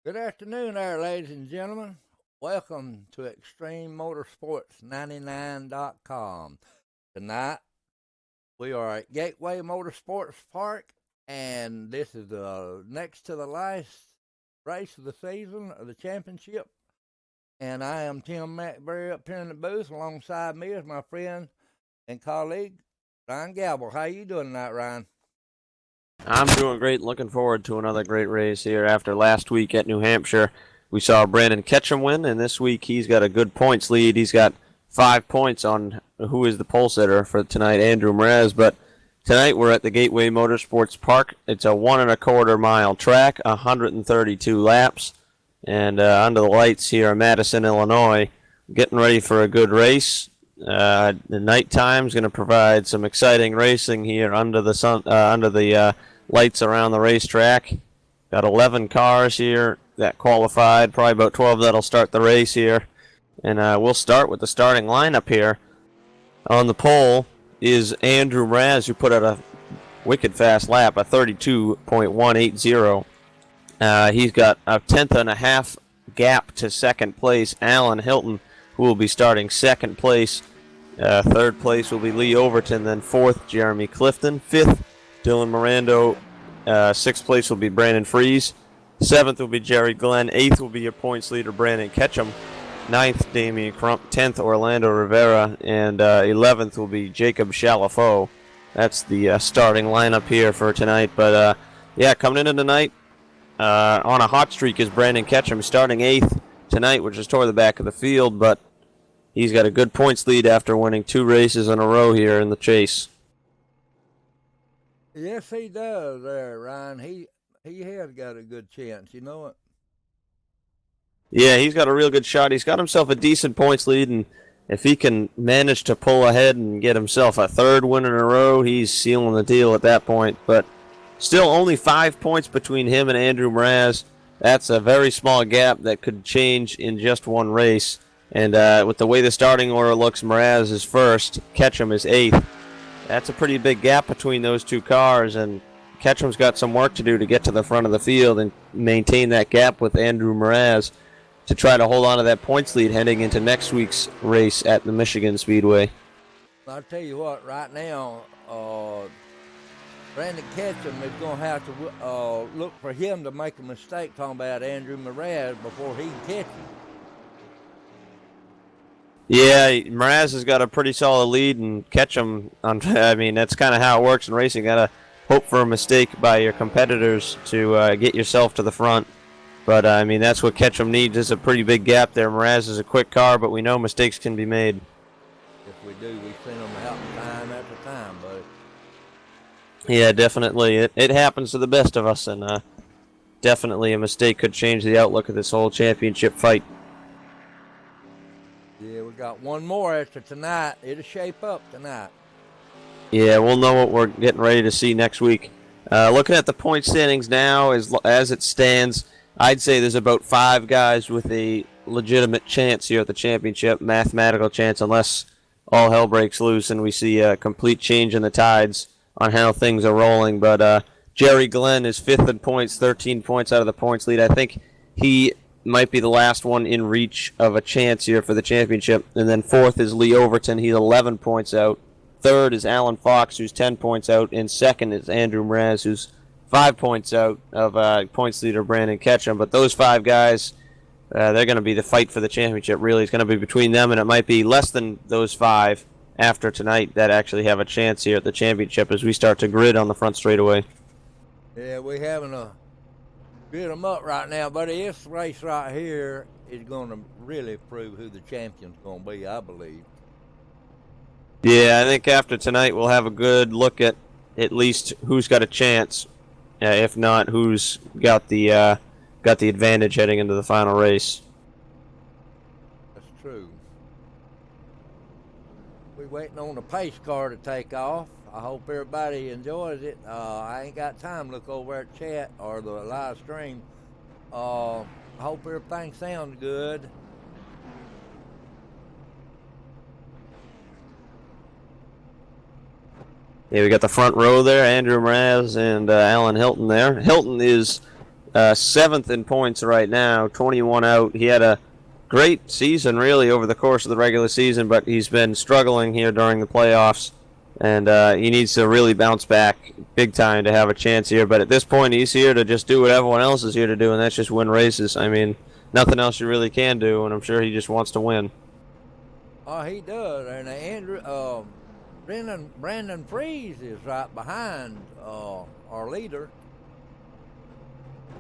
Good afternoon there, ladies and gentlemen. Welcome to Extreme Motorsports 99.com. Tonight, we are at Gateway Motorsports Park, and this is the next to the last race of the season of the championship. And I am Tim McBurry up here in the booth. Alongside me is my friend and colleague, Ryan Galble. How you doing tonight, Ryan? I'm doing great. Looking forward to another great race here. After last week at New Hampshire, we saw Brandon Ketchum win, and this week he's got a good points lead. He's got 5 points on who is the pole sitter for tonight, Andrew Mraz. But tonight we're at the Gateway Motorsports Park. It's a 1.25-mile track, 132 laps, and under the lights here in Madison, Illinois, getting ready for a good race. The nighttime is going to provide some exciting racing here under the sun, under the lights around the racetrack. Got 11 cars here that qualified, probably about 12 that'll start the race here. And we'll start with the starting lineup here. On the pole is Andrew Mraz, who put out a wicked fast lap, a 32.180. He's got a tenth and a half gap to second place, Alan Hilton, who will be starting second place. Third place will be Lee Overton, then fourth, Jeremy Clifton. Fifth, Dylan Mirando. Sixth place will be Brandon Fries. Seventh will be Jerry Glenn. Eighth will be your points leader, Brandon Ketchum. Ninth, Damian Crump. 10th, Orlando Rivera. And 11th will be Jacob Chalafo. That's the starting lineup here for tonight. But, yeah, coming into tonight on a hot streak is Brandon Ketchum, starting 8th tonight, which is toward the back of the field. But he's got a good points lead after winning 2 races in a row here in the chase. Yes, he does there, Ryan. He has got a good chance, you know it. Yeah, he's got a real good shot. He's got himself a decent points lead, and if he can manage to pull ahead and get himself a 3rd win in a row, he's sealing the deal at that point. But still only 5 points between him and Andrew Mraz. That's a very small gap that could change in just one race. And with the way the starting order looks, Mraz is first, Ketchum is 8th. That's a pretty big gap between those 2 cars, and Ketchum's got some work to do to get to the front of the field and maintain that gap with Andrew Mraz to try to hold on to that points lead heading into next week's race at the Michigan Speedway. I'll tell you what, right now, Brandon Ketchum is going to have to look for him to make a mistake talking about Andrew Mraz before he can catch him. Yeah, Mraz has got a pretty solid lead, and Ketchum, I mean, that's kind of how it works in racing. Got to hope for a mistake by your competitors to get yourself to the front. But, I mean, that's what Ketchum needs. There's a pretty big gap there. Mraz is a quick car, but we know mistakes can be made. If we do, we send them out time after time, buddy. Yeah, definitely. It happens to the best of us, and definitely a mistake could change the outlook of this whole championship fight. Yeah, we got one more after tonight. It'll shape up tonight. Yeah, we'll know what we're getting ready to see next week. Looking at the point standings now, as it stands, I'd say there's about 5 guys with a legitimate chance here at the championship, mathematical chance, unless all hell breaks loose and we see a complete change in the tides on how things are rolling. But Jerry Glenn is 5th in points, 13 points out of the points lead. I think he might be the last one in reach of a chance here for the championship. And then 4th is Lee Overton. He's 11 points out. 3rd is Alan Fox, who's 10 points out. And 2nd is Andrew Mraz, who's 5 points out of points leader Brandon Ketchum. But those 5 guys, they're going to be the fight for the championship, really. It's going to be between them, and it might be less than those 5 after tonight that actually have a chance here at the championship as we start to grid on the front straightaway. Yeah, we're having a grid them up right now, buddy. This race right here is going to really prove who the champion's going to be, I believe. Yeah, I think after tonight we'll have a good look at least who's got a chance. If not, who's got the advantage heading into the final race. That's true. We're waiting on the pace car to take off. I hope everybody enjoys it. I ain't got time to look over at chat or the live stream. I hope everything sounds good. Yeah, we got the front row there, Andrew Mraz and Alan Hilton there. Hilton is 7th in points right now, 21 out. He had a great season, really, over the course of the regular season, but he's been struggling here during the playoffs, and he needs to really bounce back big time to have a chance here. But at this point, he's here to just do what everyone else is here to do, and that's just win races. I mean, nothing else you really can do, and I'm sure he just wants to win. Oh, he does. And Brandon Freeze is right behind our leader.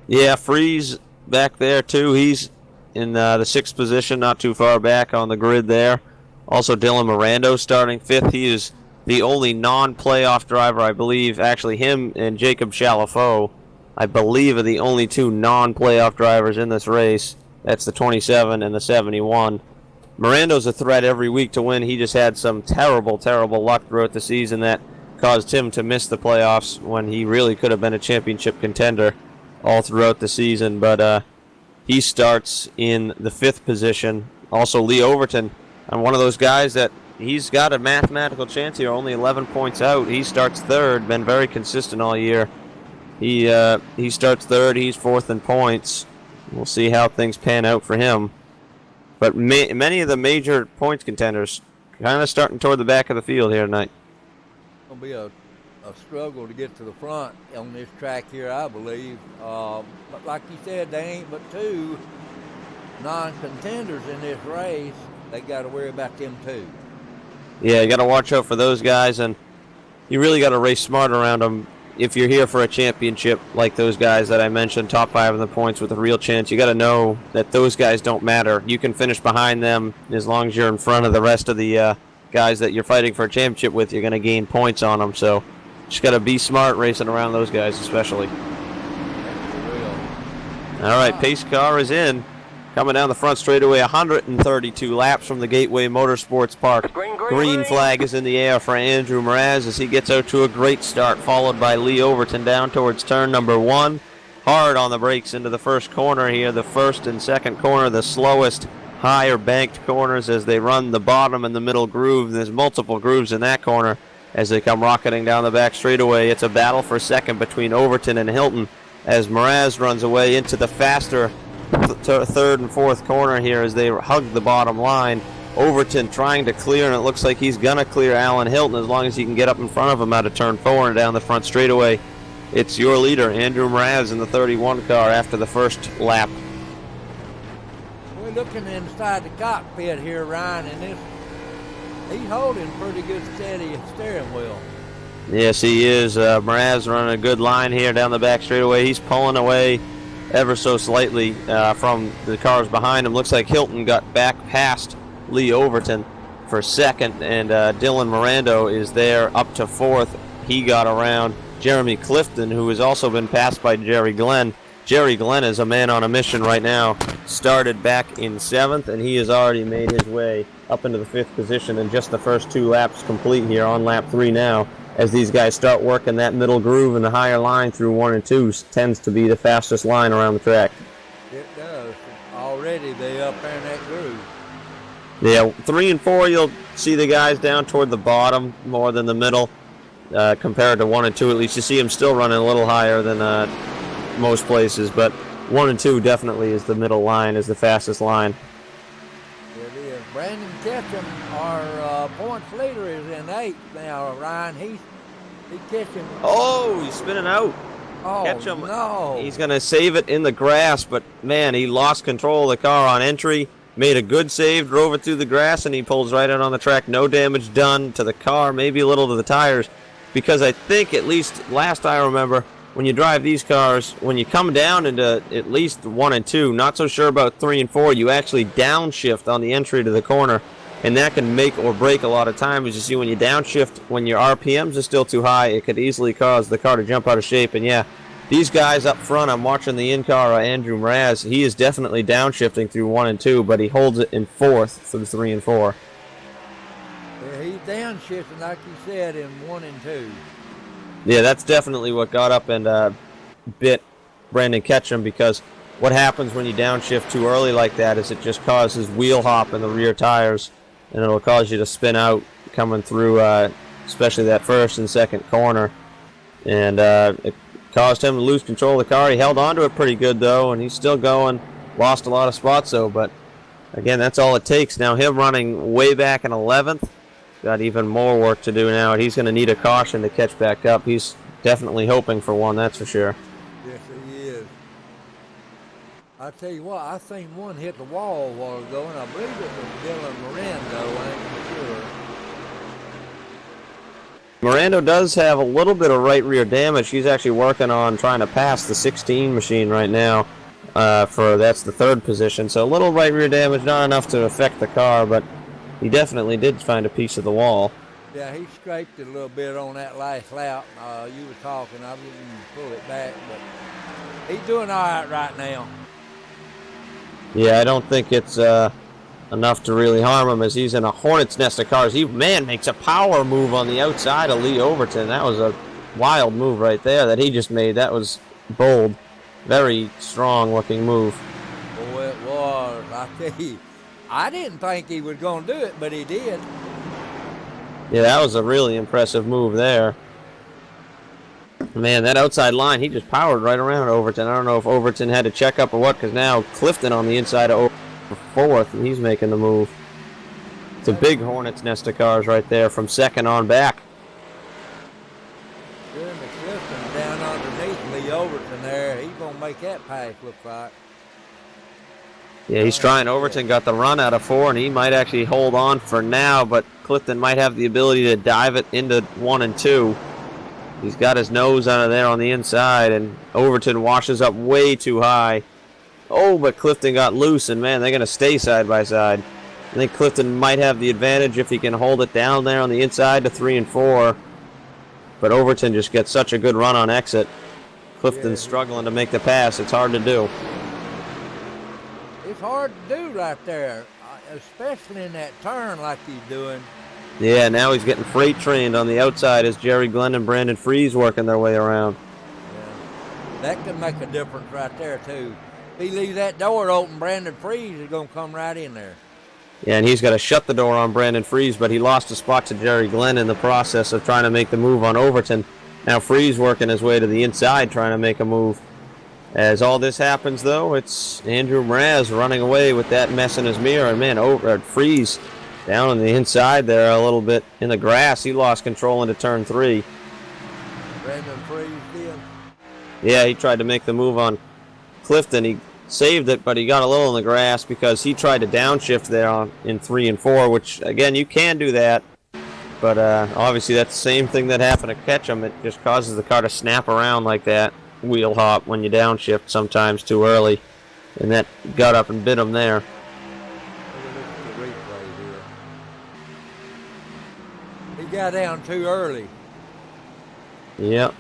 Yeah, Freeze back there, too. He's in the 6th position, not too far back on the grid there. Also, Dylan Mirando starting 5th. He is the only non-playoff driver, I believe. Actually, him and Jacob Chalafo, I believe, are the only 2 non-playoff drivers in this race. That's the 27 and the 71. Mirando's a threat every week to win. He just had some terrible, terrible luck throughout the season that caused him to miss the playoffs when he really could have been a championship contender all throughout the season. But he starts in the 5th position. Also, Lee Overton, one of those guys that he's got a mathematical chance here, only 11 points out. He starts 3rd, been very consistent all year. He starts 3rd, he's 4th in points. We'll see how things pan out for him. But many of the major points contenders kind of starting toward the back of the field here tonight. It'll be a struggle to get to the front on this track here, I believe. But like you said, they ain't but 2 non-contenders in this race. They got to worry about them too. Yeah, you got to watch out for those guys, and you really got to race smart around them. If you're here for a championship like those guys that I mentioned, top 5 in the points with a real chance, you got to know that those guys don't matter. You can finish behind them as long as you're in front of the rest of the guys that you're fighting for a championship with. You're going to gain points on them, so just got to be smart racing around those guys especially. All right, pace car is in. Coming down the front straightaway, 132 laps from the Gateway Motorsports Park. Green flag is in the air for Andrew Mraz as he gets out to a great start, followed by Lee Overton down towards turn number 1. Hard on the brakes into the first corner here. The first and second corner, the slowest, higher banked corners as they run the bottom and the middle groove. There's multiple grooves in that corner as they come rocketing down the back straightaway. It's a battle for second between Overton and Hilton as Mraz runs away into the faster third and fourth corner here as they hug the bottom line. Overton trying to clear, and it looks like he's going to clear Alan Hilton as long as he can get up in front of him out of turn 4 and down the front straightaway. It's your leader, Andrew Mraz, in the 31 car after the first lap. We're looking inside the cockpit here, Ryan, and he's holding pretty good steady steering wheel. Yes, he is. Mraz running a good line here down the back straightaway. He's pulling away ever so slightly from the cars behind him. Looks like Hilton got back past Lee Overton for second, and Dylan Mirando is there up to 4th. He got around Jeremy Clifton, who has also been passed by Jerry Glenn. Jerry Glenn is a man on a mission right now. Started back in 7th, and he has already made his way up into the 5th position in just the first 2 laps complete here on lap 3 now. As these guys start working that middle groove and the higher line through 1 and 2 tends to be the fastest line around the track. It does. Already they up there in that groove. Yeah, 3 and 4 you'll see the guys down toward the bottom more than the middle compared to 1 and 2. At least you see them still running a little higher than most places, but 1 and 2 definitely is the middle line, is the fastest line. It is. Brandon Ketchum, our points leader, is in 8th now, Ryan. He's catching. Oh, he's spinning out. Oh, Ketchum, no. He's going to save it in the grass, but, man, he lost control of the car on entry, made a good save, drove it through the grass, and he pulls right out on the track. No damage done to the car, maybe a little to the tires, because I think, at least last I remember, when you drive these cars, when you come down into at least 1 and 2, not so sure about 3 and 4, you actually downshift on the entry to the corner, and that can make or break a lot of time. As you see, when you downshift, when your RPMs are still too high, it could easily cause the car to jump out of shape. And yeah, these guys up front, I'm watching the in-car, Andrew Mraz, he is definitely downshifting through 1 and 2, but he holds it in 4th through 3 and 4. Yeah, he's downshifting, like you said, in 1 and 2. Yeah, that's definitely what got up and bit Brandon Ketchum, because what happens when you downshift too early like that is it just causes wheel hop in the rear tires, and it'll cause you to spin out coming through, especially that first and second corner. And it caused him to lose control of the car. He held on to it pretty good, though, and he's still going. Lost a lot of spots, though, but again, that's all it takes. Now, him running way back in 11th, got even more work to do now. He's going to need a caution to catch back up. He's definitely hoping for one, that's for sure. Yes, he is. I tell you what, I seen one hit the wall a while ago, and I believe it was Dylan Miranda. I ain't sure. Miranda does have a little bit of right rear damage. He's actually working on trying to pass the 16 machine right now. That's the third position. So a little right rear damage, not enough to affect the car, but he definitely did find a piece of the wall. Yeah, he scraped it a little bit on that last lap. You were talking, I didn't pull it back, but he's doing all right now. Yeah, I don't think it's enough to really harm him as he's in a hornet's nest of cars. He, man, makes a power move on the outside of Lee Overton. That was a wild move right there that he just made. That was bold. Very strong-looking move. Oh, it was. I tell you, I didn't think he was going to do it, but he did. Yeah, that was a really impressive move there. Man, that outside line, he just powered right around Overton. I don't know if Overton had to check up or what, because now Clifton on the inside of Overton for fourth, and he's making the move. It's a big hornet's nest of cars right there from second on back. Jeremy Clifton down underneath Lee Overton there. He's going to make that pass look like. Yeah, he's trying. Overton got the run out of 4, and he might actually hold on for now, but Clifton might have the ability to dive it into 1 and 2. He's got his nose out of there on the inside, and Overton washes up way too high. Oh, but Clifton got loose, and man, they're going to stay side by side. I think Clifton might have the advantage if he can hold it down there on the inside to 3 and 4. But Overton just gets such a good run on exit. Clifton's struggling to make the pass. It's hard to do. It's hard to do right there, especially in that turn like he's doing. Yeah, now he's getting freight trained on the outside as Jerry Glenn and Brandon Freese working their way around. Yeah. That could make a difference right there, too. If he leaves that door open, Brandon Freese is going to come right in there. Yeah, and he's got to shut the door on Brandon Freese, but he lost a spot to Jerry Glenn in the process of trying to make the move on Overton. Now Freese working his way to the inside trying to make a move. As all this happens, though, it's Andrew Mraz running away with that mess in his mirror. And, man, Freese down on the inside there a little bit in the grass. He lost control into turn 3. Brandon Freese did? Yeah, he tried to make the move on Clifton. He saved it, but he got a little in the grass because he tried to downshift there in 3 and 4, which, again, you can do that. But obviously that's the same thing that happened to Ketchum. It just causes the car to snap around like that. Wheel hop when you downshift sometimes too early, and that got up and bit him there. He got down too early. Yep.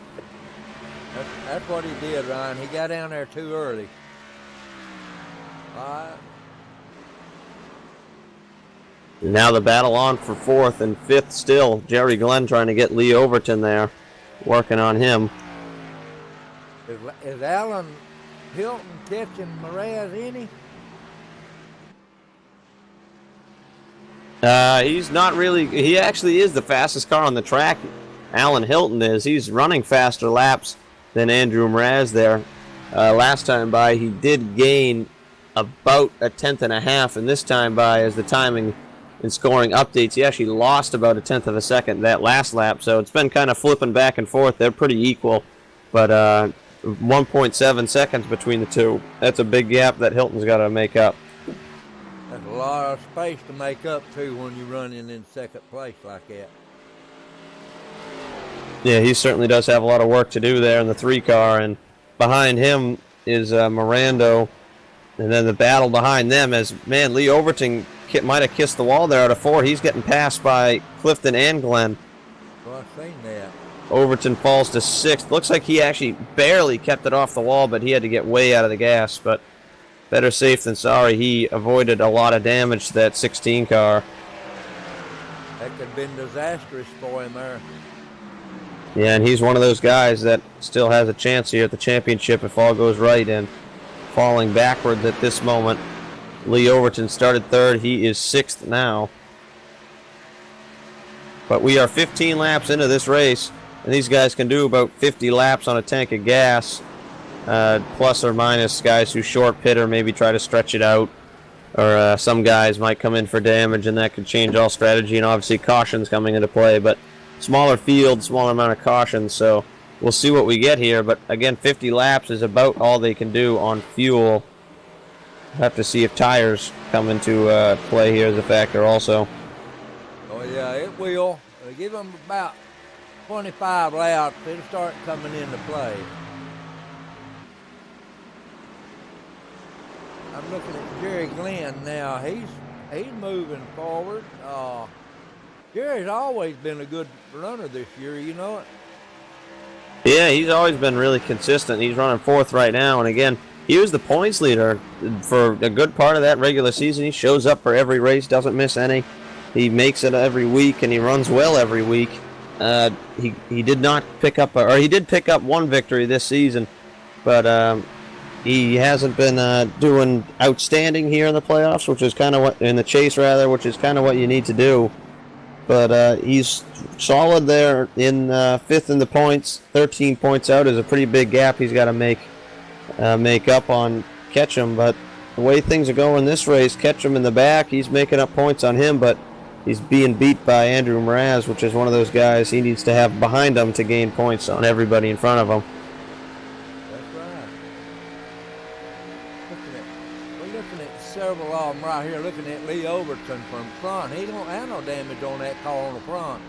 That's what he did, Ryan. He got down there too early. All right. Now the battle on for 4th and 5th still. Jerry Glenn trying to get Lee Overton there, working on him. Is Alan Hilton catching Mraz any? He's not really. He actually is the fastest car on the track. Alan Hilton is. He's running faster laps than Andrew Mraz there. Last time by, he did gain about a 10.5, and this time by, as the timing and scoring updates, he actually lost about a 1/10 of a second that last lap. So it's been kind of flipping back and forth. They're pretty equal, but 1.7 seconds between the two. That's a big gap that Hilton's got to make up. That's a lot of space to make up, too, when you're running in second place like that. Yeah, he certainly does have a lot of work to do there in the 3 car, and behind him is Mirando, and then the battle behind them is, man, Lee Overton might have kissed the wall there out of 4. He's getting passed by Clifton and Glenn. Well, I've seen that. Overton falls to 6th. Looks like he actually barely kept it off the wall, but he had to get way out of the gas. But better safe than sorry. He avoided a lot of damage to that 16 car. That could have been disastrous for him there. Yeah, and he's one of those guys that still has a chance here at the championship if all goes right. And falling backwards at this moment, Lee Overton started 3rd. He is 6th now. But we are 15 laps into this race. and these guys can do about 50 laps on a tank of gas, plus or minus. Guys who short pit or maybe try to stretch it out, or some guys might come in for damage, and that could change all strategy, and obviously caution's coming into play, but smaller field, smaller amount of caution, so we'll see what we get here. But again, 50 laps is about all they can do on fuel. Have to see if tires come into play here as a factor also. Oh yeah, it will. Give them about 25 laps, it'll start coming into play. I'm looking at Jerry Glenn now. He's moving forward. Jerry's always been a good runner this year, you know it. Yeah, he's always been really consistent. He's running 4th right now, and again, he was the points leader for a good part of that regular season. He shows up for every race, doesn't miss any. He makes it every week, and he runs well every week. He did not pick up, or he did pick up one victory this season, but he hasn't been doing outstanding here in the playoffs, which is kind of what, in the chase rather, which is kind of what you need to do. But he's solid there in 5th in the points. 13 points out is a pretty big gap he's got to make up on Ketchum. But the way things are going this race, Ketchum in the back, he's making up points on him, but he's being beat by Andrew Mraz, which is one of those guys he needs to have behind him to gain points on everybody in front of him. That's right. We're looking at several of them right here. Looking at Lee Overton from front. He don't have no damage on that car on the front.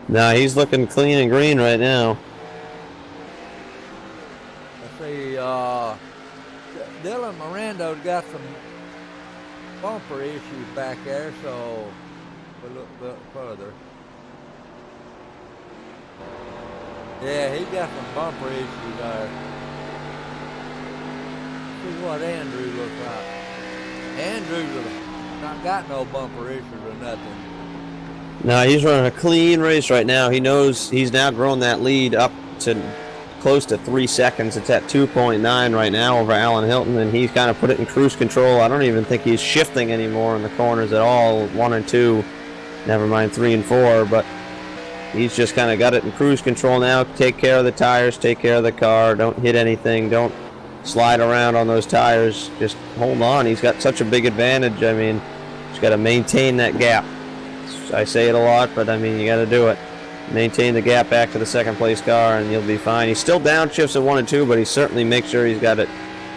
Nah, he's looking clean and green right now. Let's see, Dylan Mirando's got some bumper issues back there, so we'll look a bit further. Yeah, he got some bumper issues there. See what Andrew looks like. Andrew's not got no bumper issues or nothing. No, he's running a clean race right now. He knows he's now grown that lead up to close to 3 seconds. It's at 2.9 right now over Alan Hilton, and he's kind of put it in cruise control. I don't even think he's shifting anymore in the corners at all, 1 and 2, never mind 3 and 4, but he's just kind of got it in cruise control now. Take care of the tires, take care of the car, don't hit anything, don't slide around on those tires, just hold on. He's got such a big advantage. I mean, he's got to maintain that gap. I say it a lot, but I mean, you got to do it. Maintain the gap back to the second place car and you'll be fine. He's still downshifts at 1 and 2, but he certainly makes sure he's got it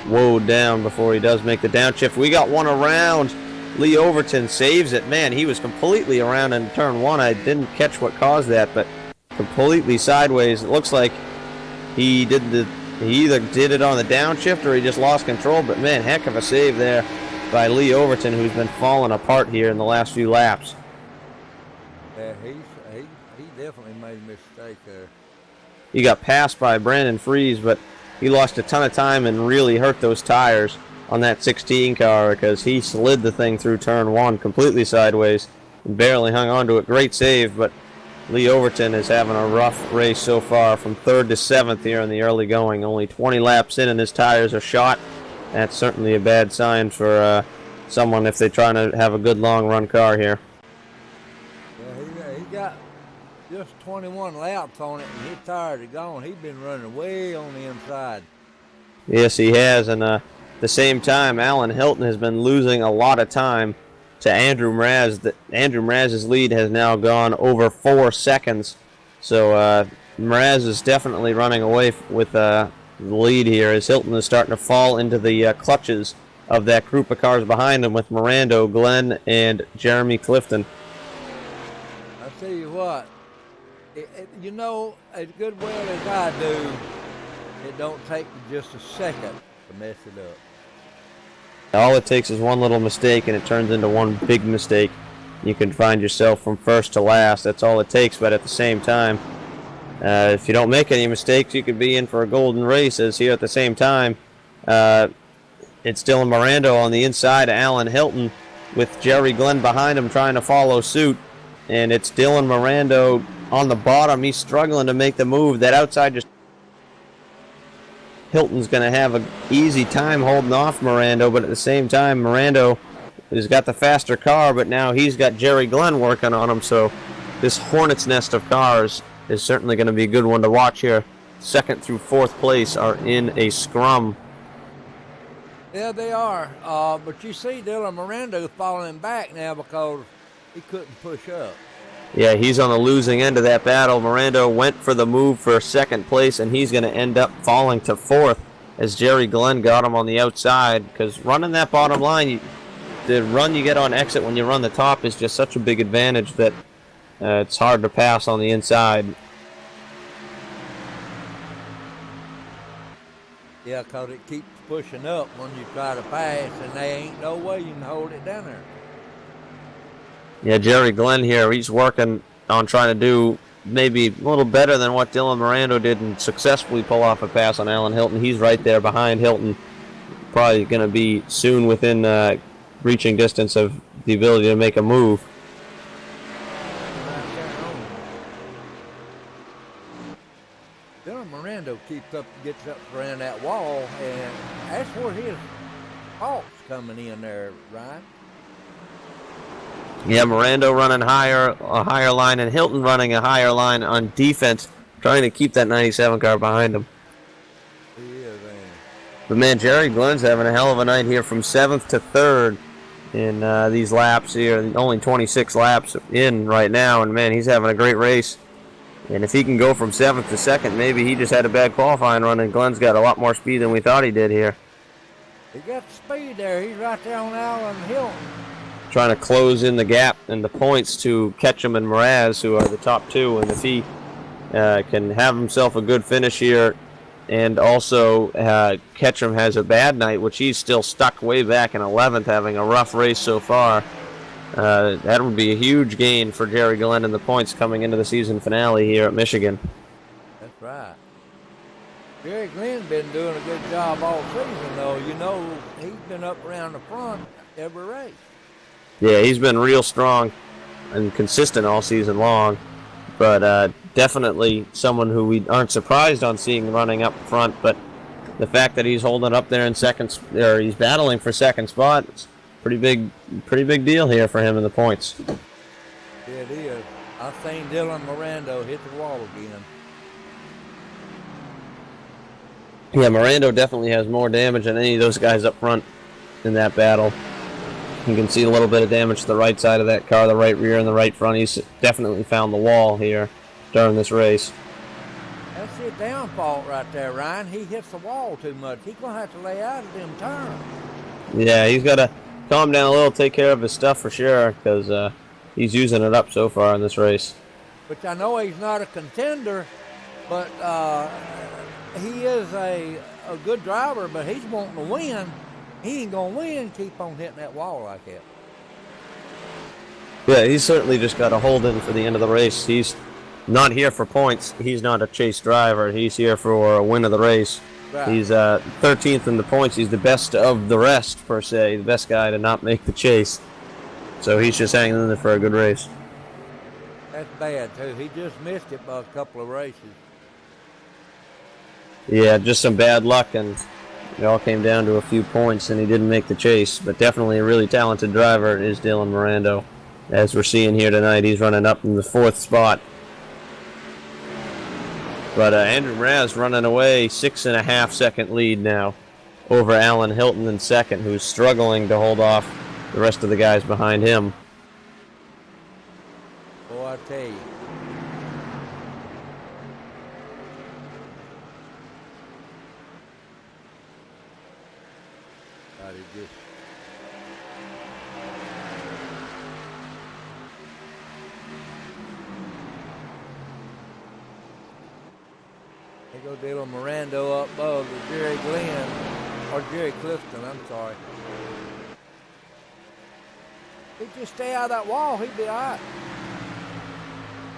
woed down before he does make the downshift. We got one around. Lee Overton saves it. Man, he was completely around in turn 1. I didn't catch what caused that, but completely sideways. It looks like he either did it on the downshift or he just lost control, but man, heck of a save there by Lee Overton, who's been falling apart here in the last few laps. Yeah, he definitely made a mistake there. He got passed by Brandon Fries, but he lost a ton of time and really hurt those tires on that 16 car because he slid the thing through turn 1 completely sideways and barely hung on to it. Great save, but Lee Overton is having a rough race so far from 3rd to 7th here in the early going. Only 20 laps in and his tires are shot. That's certainly a bad sign for someone if they're trying to have a good long run car here. Yeah, he got just 21 laps on it and his tires are gone. He's been running way on the inside. Yes, he has, and at the same time, Alan Hilton has been losing a lot of time to Andrew Mraz. Andrew Mraz's lead has now gone over 4 seconds, so Mraz is definitely running away with the lead here as Hilton is starting to fall into the clutches of that group of cars behind him with Mirando, Glenn, and Jeremy Clifton. I'll tell you what, you know, as good well as I do, it don't take just a second to mess it up. All it takes is one little mistake and it turns into one big mistake. You can find yourself from first to last. That's all it takes, but at the same time, if you don't make any mistakes, you could be in for a golden race. As here at the same time, it's Dylan Mirando on the inside of Alan Hilton with Jerry Glenn behind him trying to follow suit. And it's Dylan Mirando on the bottom. He's struggling to make the move. That outside just... Hilton's going to have an easy time holding off Mirando, but at the same time, Mirando has got the faster car, but now he's got Jerry Glenn working on him, so this hornet's nest of cars is certainly going to be a good one to watch here. Second through fourth place are in a scrum. Yeah, they are. But you see Dylan Miranda falling back now because he couldn't push up. Yeah, he's on the losing end of that battle. Miranda went for the move for second place, and he's going to end up falling to fourth as Jerry Glenn got him on the outside, because running that bottom line, the run you get on exit when you run the top is just such a big advantage that it's hard to pass on the inside. Yeah, because it keeps pushing up when you try to pass, and there ain't no way you can hold it down there. Yeah, Jerry Glenn here, he's working on trying to do maybe a little better than what Dylan Miranda did and successfully pull off a pass on Alan Hilton. He's right there behind Hilton, probably going to be soon within reaching distance of the ability to make a move. Dylan Miranda gets up around that wall, and that's where his fault's coming in there, Ryan. Yeah, Miranda running a higher line, and Hilton running a higher line on defense, trying to keep that 97 car behind him. He is, man. But man, Jerry Glenn's having a hell of a night here from 7th to 3rd in these laps here. Only 26 laps in right now, and man, he's having a great race. And if he can go from 7th to 2nd, maybe he just had a bad qualifying run, and Glenn's got a lot more speed than we thought he did here. He got the speed there. He's right there on Alan Hilton. Trying to close in the gap and the points to Ketchum and Mraz, who are the top two. And if he can have himself a good finish here, and also Ketchum has a bad night, which he's still stuck way back in 11th, having a rough race so far, that would be a huge gain for Jerry Glenn in the points coming into the season finale here at Michigan. That's right. Jerry Glenn's been doing a good job all season, though. You know, he's been up around the front every race. Yeah, he's been real strong and consistent all season long, but definitely someone who we aren't surprised on seeing running up front. But the fact that he's holding up there in second, or he's battling for second spot, it's pretty big deal here for him in the points. Yeah, it is. I've seen Dylan Miranda hit the wall again. Yeah, Miranda definitely has more damage than any of those guys up front in that battle. You can see a little bit of damage to the right side of that car, the right rear and the right front. He's definitely found the wall here during this race. That's his downfall right there, Ryan. He hits the wall too much. He's going to have to lay out of them turns. Yeah, he's got to calm down a little, take care of his stuff for sure, because he's using it up so far in this race. Which I know he's not a contender, but he is a good driver, but he's wanting to win. He ain't going to win, keep on hitting that wall like that. Yeah, he's certainly just got to hold in for the end of the race. He's not here for points. He's not a chase driver. He's here for a win of the race. Right. He's 13th in the points. He's the best of the rest, per se, the best guy to not make the chase. So he's just hanging in there for a good race. That's bad, too. He just missed it by a couple of races. Yeah, just some bad luck, and it all came down to a few points, and he didn't make the chase. But definitely a really talented driver is Dylan Miranda. As we're seeing here tonight, he's running up in the 4th spot. But Andrew Mraz running away, 6.5 second lead now over Alan Hilton in second, who's struggling to hold off the rest of the guys behind him. Boy, I tell you. There go Dylan Miranda up above Jerry Glenn, or Jerry Clifton, I'm sorry. He'd just stay out of that wall, he'd be all right.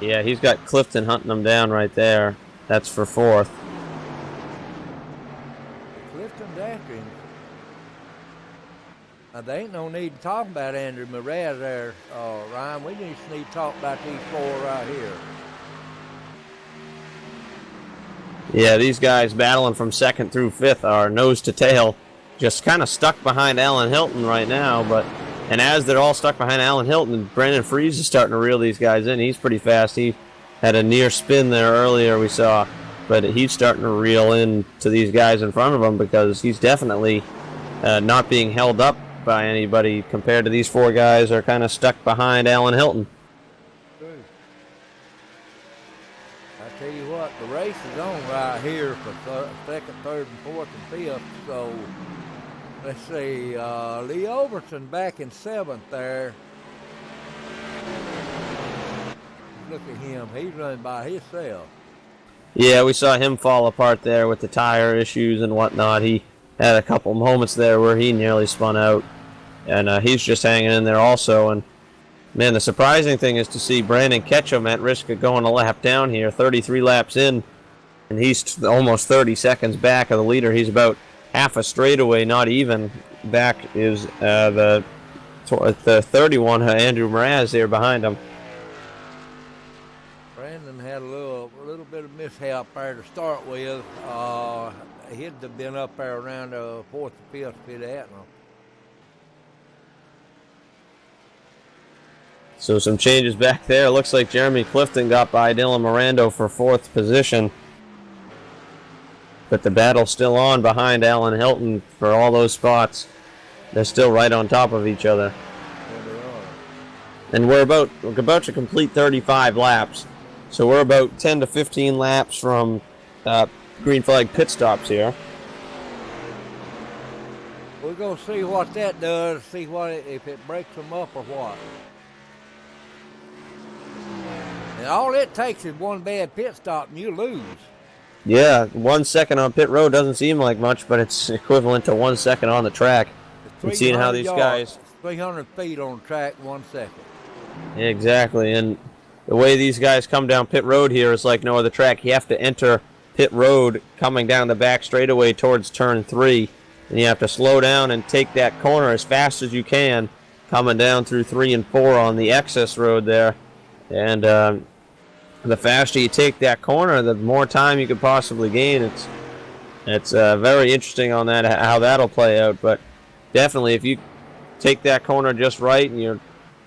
Yeah, he's got Clifton hunting him down right there. That's for 4th. Clifton's after him. Now, there ain't no need to talk about Andrew Mraz there, Ryan. We just need to talk about these 4 right here. Yeah, these guys battling from 2nd through 5th are nose to tail, just kind of stuck behind Alan Hilton right now. And as they're all stuck behind Alan Hilton, Brandon Freese is starting to reel these guys in. He's pretty fast. He had a near spin there earlier we saw, but he's starting to reel in to these guys in front of him because he's definitely not being held up by anybody compared to these four guys are kind of stuck behind Alan Hilton. I tell you what, the race is on right here for second, third, and fourth, and fifth. So let's see, Lee Overton back in seventh there. Look at him; he's running by himself. Yeah, we saw him fall apart there with the tire issues and whatnot. He had a couple moments there where he nearly spun out, and he's just hanging in there also. And man, the surprising thing is to see Brandon Ketchum at risk of going a lap down here, 33 laps in, and he's almost 30 seconds back of the leader. He's about half a straightaway, not even. Back is the 31, Andrew Mraz here behind him. Brandon had a little bit of mishap there to start with. He'd have been up there around the fourth or fifth if he'd had no. So some changes back there. Looks like Jeremy Clifton got by Dylan Mirando for fourth position. But the battle's still on behind Alan Hilton for all those spots. They're still right on top of each other. Yeah, they are. And we're about to complete 35 laps. So we're about 10 to 15 laps from green flag pit stops here. We're going to see what that does, see if it breaks them up or what. And all it takes is one bad pit stop and you lose. Yeah, 1 second on pit road doesn't seem like much, but it's equivalent to 1 second on the track. And seeing how these guys... 300 feet on track, 1 second. Exactly, and the way these guys come down pit road here is like no other track. You have to enter pit road coming down the back straightaway towards turn 3, and you have to slow down and take that corner as fast as you can coming down through 3 and 4 on the access road there. And the faster you take that corner, the more time you could possibly gain. It's very interesting on that, how that'll play out, but definitely if you take that corner just right and you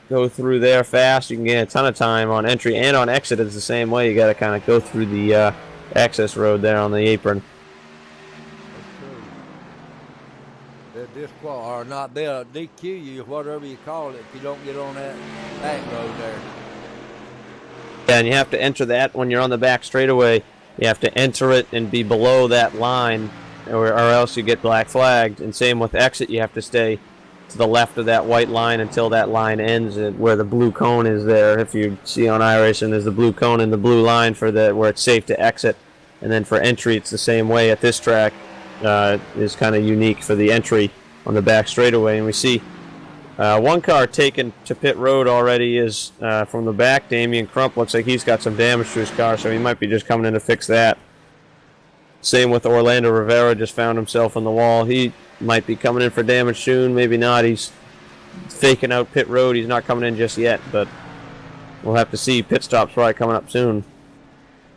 go through there fast, you can gain a ton of time on entry, and on exit it's the same way. You got to kind of go through the access road there on the apron. They'll disqualify, or not, they'll DQ you, whatever you call it, if you don't get on that back road there. Yeah, and you have to enter that when you're on the back straightaway. You have to enter it and be below that line, or else you get black flagged. And same with exit, you have to stay to the left of that white line until that line ends where the blue cone is there. If you see on iRacing, there's the blue cone and the blue line for where it's safe to exit. And then for entry, it's the same way at this track. Is kind of unique for the entry on the back straightaway. And we see one car taken to pit road already is from the back. Damian Crump looks like he's got some damage to his car, so he might be just coming in to fix that. Same with Orlando Rivera, just found himself on the wall. He might be coming in for damage soon, maybe not. He's faking out pit road. He's not coming in just yet, but we'll have to see. Pit stop's probably coming up soon.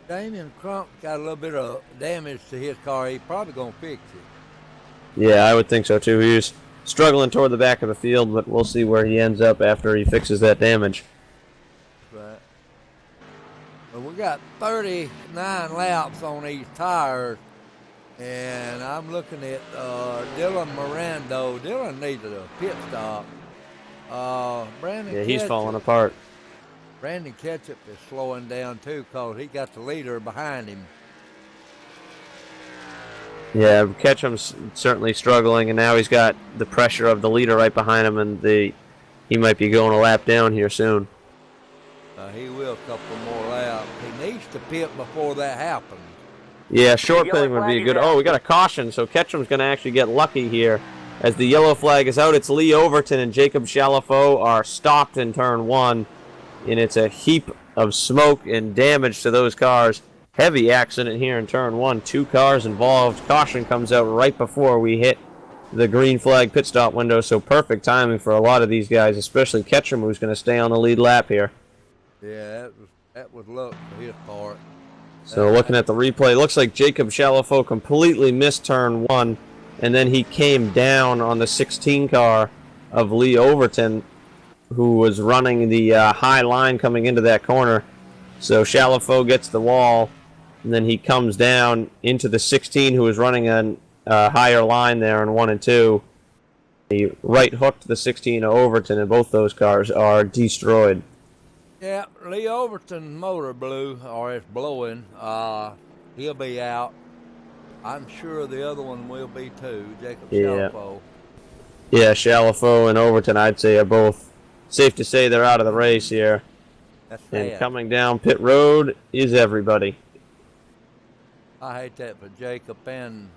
Damian Crump got a little bit of damage to his car. He's probably going to fix it. Yeah, I would think so too. He was struggling toward the back of the field, but we'll see where he ends up after he fixes that damage. Right. Well, we got 39 laps on these tires, and I'm looking at Dylan Mirando. Dylan needed a pit stop. Brandon Yeah, he's Ketchup, falling apart. Brandon Ketchup is slowing down too because he got the leader behind him. Yeah, Ketchum's certainly struggling, and now he's got the pressure of the leader right behind him, and he might be going a lap down here soon. He will a couple more laps. He needs to pit before that happens. Yeah, short pitting would be a good... Oh, we got a caution, so Ketchum's going to actually get lucky here. As the yellow flag is out, it's Lee Overton and Jacob Chalafo are stopped in turn 1, and it's a heap of smoke and damage to those cars. Heavy accident here in turn 1. 2 cars involved. Caution comes out right before we hit the green flag pit stop window, so perfect timing for a lot of these guys, especially Ketchum, who's going to stay on the lead lap here. Yeah, that was luck for his part. So looking at the replay, looks like Jacob Chalafo completely missed turn 1, and then he came down on the 16 car of Lee Overton, who was running the high line coming into that corner. So Chalifaux gets the wall, and then he comes down into the 16, who is running a higher line there in 1 and 2. He right hooked the 16 of Overton, and both those cars are destroyed. Yeah, Lee Overton's motor blew, or it's blowing. He'll be out. I'm sure the other one will be too, Jacob Chalifaux. Yeah, Chalifaux and Overton, I'd say, are both safe to say they're out of the race here. That's and sad. Coming down pit road is everybody. I hate that for Jacob and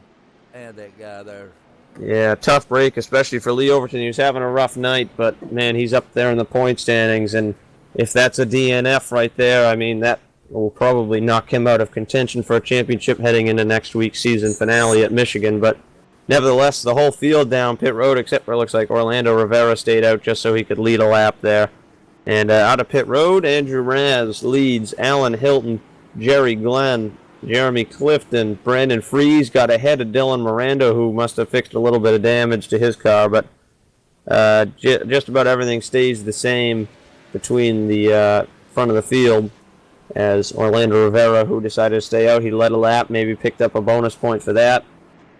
that guy there. Yeah, tough break, especially for Lee Overton. He was having a rough night, but, man, he's up there in the point standings, and if that's a DNF right there, I mean, that will probably knock him out of contention for a championship heading into next week's season finale at Michigan. But nevertheless, the whole field down pit road, except for it looks like Orlando Rivera stayed out just so he could lead a lap there. And out of pit road, Andrew Mraz leads. Alan Hilton, Jerry Glenn, Jeremy Clifton, Brandon Fries got ahead of Dylan Miranda, who must have fixed a little bit of damage to his car. But just about everything stays the same between the front of the field, as Orlando Rivera, who decided to stay out, he led a lap, maybe picked up a bonus point for that.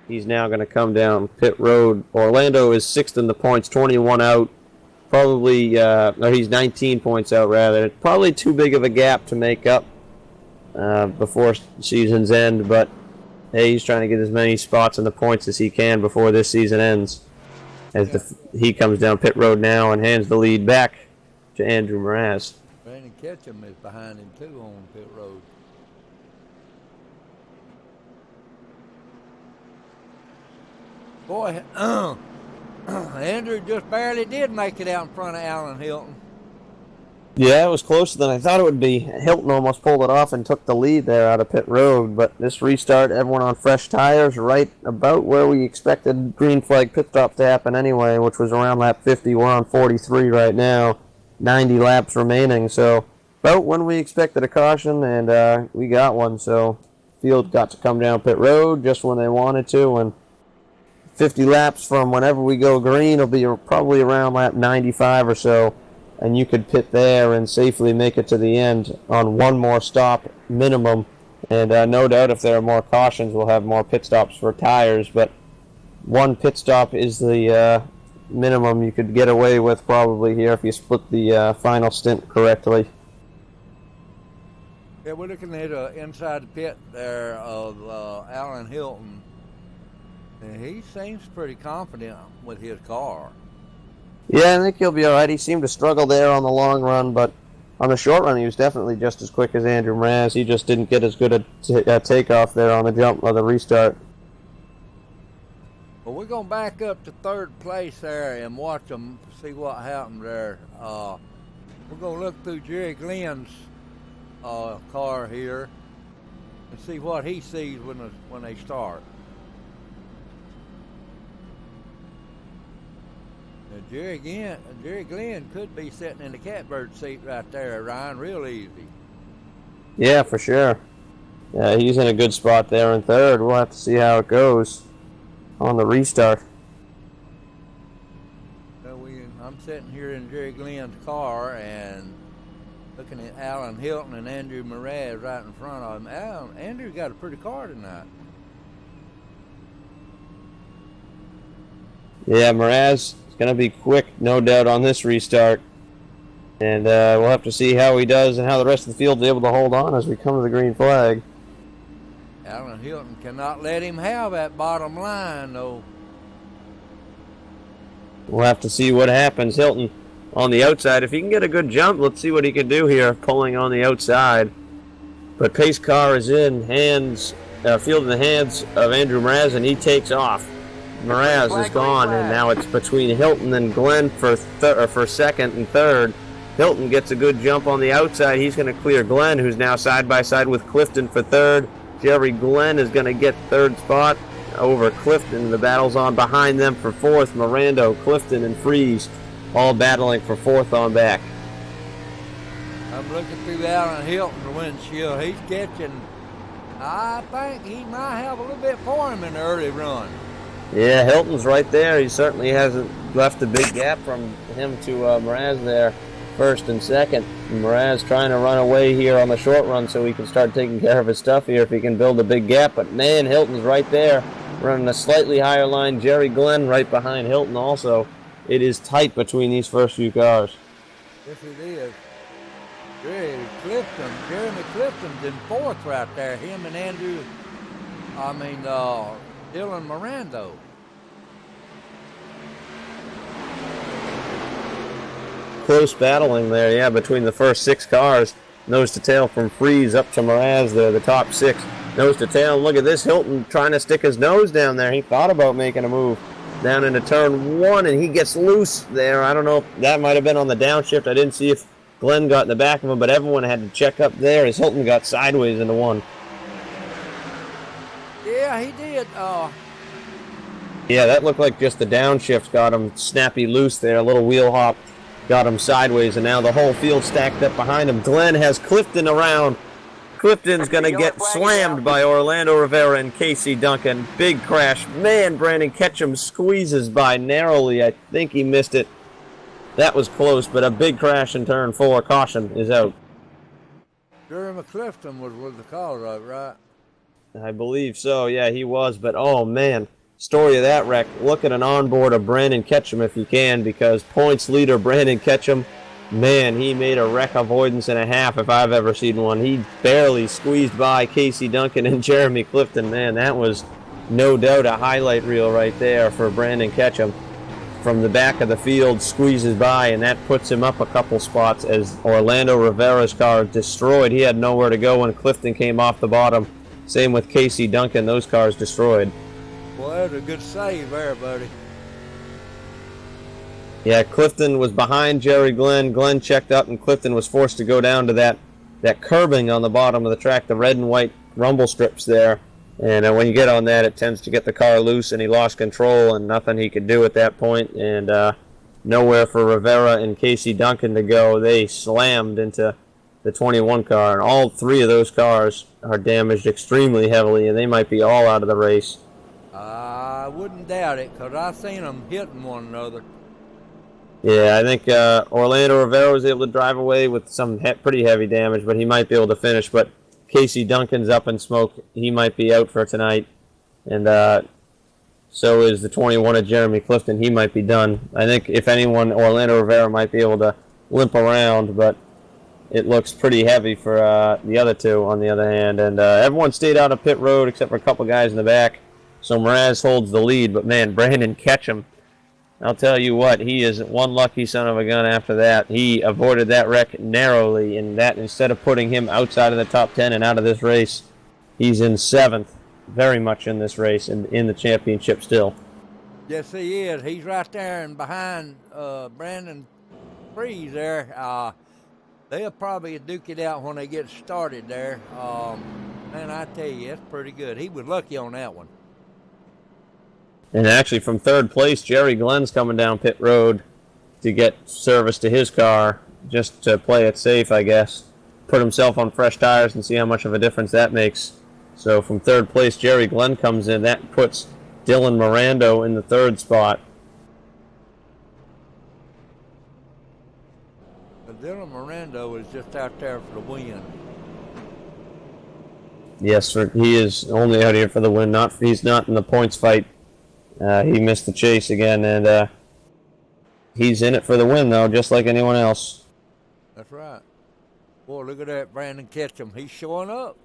He's now going to come down pit road. Orlando is 6th in the points, 21 out. Probably, or he's 19 points out, rather. Probably too big of a gap to make up before season's end, but hey, he's trying to get as many spots in the points as he can before this season ends. As he comes down pit road now and hands the lead back to Andrew Mraz. Brandon Ketchum is behind him too on pit road. Boy, Andrew just barely did make it out in front of Alan Hilton. Yeah, it was closer than I thought it would be. Hilton almost pulled it off and took the lead there out of pit road, but this restart, everyone on fresh tires, right about where we expected green flag pit stop to happen anyway, which was around lap 50. We're on 43 right now, 90 laps remaining, so about when we expected a caution, and we got one, so field got to come down pit road just when they wanted to, and 50 laps from whenever we go green will be probably around lap 95 or so, and you could pit there and safely make it to the end on one more stop minimum. And no doubt if there are more cautions, we'll have more pit stops for tires, but one pit stop is the minimum you could get away with probably here if you split the final stint correctly. Yeah, we're looking at inside the pit there of Alan Hilton. And he seems pretty confident with his car. Yeah, I think he'll be all right. He seemed to struggle there on the long run, but on the short run, he was definitely just as quick as Andrew Mraz. He just didn't get as good a takeoff there on the jump or the restart. Well, we're going to back up to third place there and watch them, see what happened there. We're going to look through Jerry Glenn's car here and see what he sees when they start. Jerry Glenn could be sitting in the catbird seat right there, Ryan, real easy. Yeah, for sure. Yeah, he's in a good spot there in third. We'll have to see how it goes on the restart. So I'm sitting here in Jerry Glenn's car and looking at Alan Hilton and Andrew Mraz right in front of him. Andrew got a pretty car tonight. Yeah, Mraz is going to be quick, no doubt, on this restart. And we'll have to see how he does and how the rest of the field is able to hold on as we come to the green flag. Alan Hilton cannot let him have that bottom line, though. We'll have to see what happens. Hilton on the outside. If he can get a good jump, let's see what he can do here, pulling on the outside. But pace car is in, field in the hands of Andrew Mraz, and he takes off. Mraz is gone, and now it's between Hilton and Glenn for second and third. Hilton gets a good jump on the outside. He's going to clear Glenn, who's now side by side with Clifton for third. Jerry Glenn is going to get third spot over Clifton. The battle's on behind them for fourth. Miranda, Clifton, and Fries all battling for fourth on back. I'm looking through Alan Hilton's windshield. He's catching. I think he might have a little bit for him in the early run. Yeah, Hilton's right there. He certainly hasn't left a big gap from him to Mraz there. first and second. Mraz trying to run away here on the short run so he can start taking care of his stuff here if he can build a big gap. But man, Hilton's right there, running a slightly higher line. Jerry Glenn right behind Hilton also. It is tight between these first few cars. Yes, it is. Jeremy Clifton's in fourth right there. Him and Dylan Miranda. Close battling there, yeah, between the first 6 cars. Nose to tail from Freeze up to Mraz there, the top 6. Nose to tail. Look at this, Hilton trying to stick his nose down there. He thought about making a move down into turn 1, and he gets loose there. I don't know if that might have been on the downshift. I didn't see if Glenn got in the back of him, but everyone had to check up there as Hilton got sideways into 1. Yeah, he did. Yeah, that looked like just the downshift got him snappy loose there. A little wheel hop got him sideways, and now the whole field stacked up behind him. Glenn has Clifton around. Clifton's going to get slammed by Orlando Rivera and Casey Duncan. Big crash. Man, Brandon Ketchum squeezes by narrowly. I think he missed it. That was close, but a big crash in turn 4. Caution is out. Jeremy Clifton was with the car, right? I believe so. Yeah, he was. But, oh, man. Story of that wreck. Look at an onboard of Brandon Ketchum if you can, because points leader Brandon Ketchum, man, he made a wreck avoidance and a half if I've ever seen one. He barely squeezed by Casey Duncan and Jeremy Clifton. Man, that was no doubt a highlight reel right there for Brandon Ketchum. From the back of the field, squeezes by, and that puts him up a couple spots as Orlando Rivera's car destroyed. He had nowhere to go when Clifton came off the bottom. Same with Casey Duncan. Those cars destroyed. Well, that was a good save there, buddy. Yeah, Clifton was behind Jerry Glenn. Glenn checked up, and Clifton was forced to go down to that curbing on the bottom of the track, the red and white rumble strips there. And when you get on that, it tends to get the car loose, and he lost control, and nothing he could do at that point. And nowhere for Rivera and Casey Duncan to go. They slammed into the 21 car, and all 3 of those cars are damaged extremely heavily, and they might be all out of the race. I wouldn't doubt it, because I've seen them hitting one another. Yeah, I think Orlando Rivera was able to drive away with some pretty heavy damage, but he might be able to finish. But Casey Duncan's up in smoke. He might be out for tonight. And so is the 21 of Jeremy Clifton. He might be done. I think, if anyone, Orlando Rivera might be able to limp around, but it looks pretty heavy for the other 2 on the other hand. And everyone stayed out of pit road except for a couple guys in the back. So Mraz holds the lead, but man, Brandon Ketchum, I'll tell you what, he is one lucky son of a gun after that. He avoided that wreck narrowly, and that instead of putting him outside of the top 10 and out of this race, he's in 7th, very much in this race and in the championship still. Yes, he is. He's right there and behind Brandon Freeze there. They'll probably duke it out when they get started there. Man, I tell you, that's pretty good. He was lucky on that one. And actually, from 3rd place, Jerry Glenn's coming down pit road to get service to his car, just to play it safe, I guess. Put himself on fresh tires and see how much of a difference that makes. So from 3rd place, Jerry Glenn comes in. That puts Dylan Miranda in the 3rd spot. But Dylan Miranda was just out there for the win. Yes, sir. He is only out here for the win. He's not in the points fight. He missed the chase again, and he's in it for the win, though, just like anyone else. That's right. Boy, look at that Brandon Ketchum. He's showing up.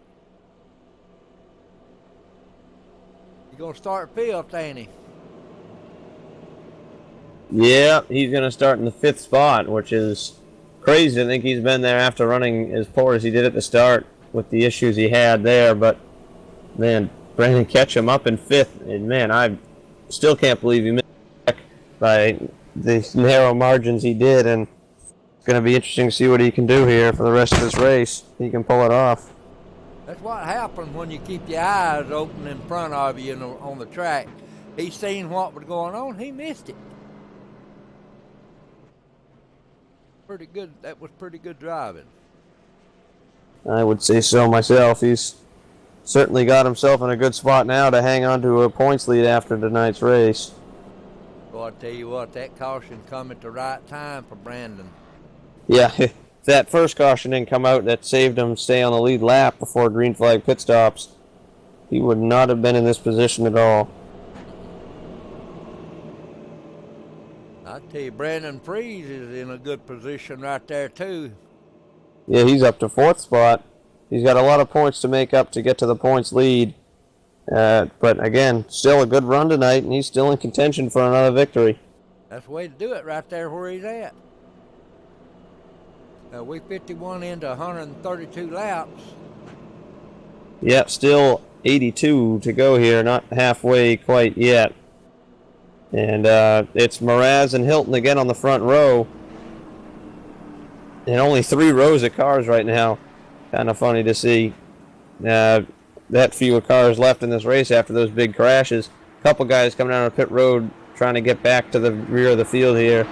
He's going to start 5th, ain't he? Yeah, he's going to start in the 5th spot, which is crazy. I think he's been there after running as poor as he did at the start with the issues he had there. But, man, Brandon Ketchum up in 5th. And, man, I still can't believe he missed by the narrow margins he did. And it's going to be interesting to see what he can do here for the rest of this race. He can pull it off. That's what happens when you keep your eyes open in front of you on the track. He seen what was going on. He missed it. Pretty good. That was pretty good driving. I would say so myself. He's certainly got himself in a good spot now to hang on to a points lead after tonight's race. Well, I tell you what, that caution come at the right time for Brandon. Yeah, if that first caution didn't come out, that saved him stay on the lead lap before green flag pit stops. He would not have been in this position at all. I tell you, Brandon Freeze is in a good position right there too. Yeah, he's up to 4th spot. He's got a lot of points to make up to get to the points lead. But again, still a good run tonight, and he's still in contention for another victory. That's the way to do it right there where he's at. We 51 into 132 laps. Yep, still 82 to go here, not halfway quite yet. And it's Mraz and Hilton again on the front row. And only 3 rows of cars right now. Kind of funny to see that few cars left in this race after those big crashes. A couple guys coming down the pit road trying to get back to the rear of the field here.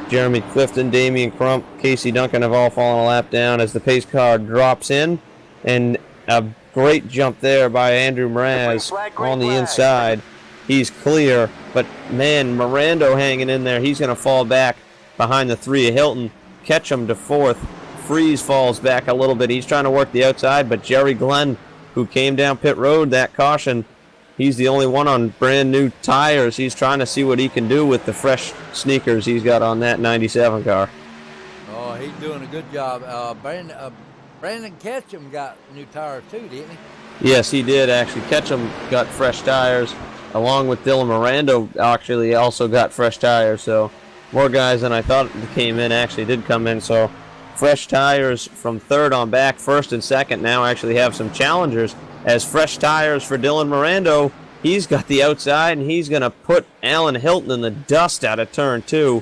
Jeremy Clifton, Damian Crump, Casey Duncan have all fallen a lap down as the pace car drops in. And a great jump there by Andrew Mraz on the inside. He's clear, but man, Mirando hanging in there. He's going to fall back behind the 3 of Hilton. Ketchum to 4th. Freeze falls back a little bit. He's trying to work the outside, but Jerry Glenn, who came down pit road, that caution, he's the only one on brand new tires. He's trying to see what he can do with the fresh sneakers he's got on that 97 car. Oh, he's doing a good job. Brandon Ketchum got new tires too, didn't he? Yes, he did actually. Ketchum got fresh tires, along with Dylan Mirando actually also got fresh tires. So more guys than I thought came in actually did come in. So fresh tires from 3rd on back. 1st and 2nd now actually have some challengers. As fresh tires for Dylan Mirando, he's got the outside, and he's going to put Alan Hilton in the dust out of turn 2.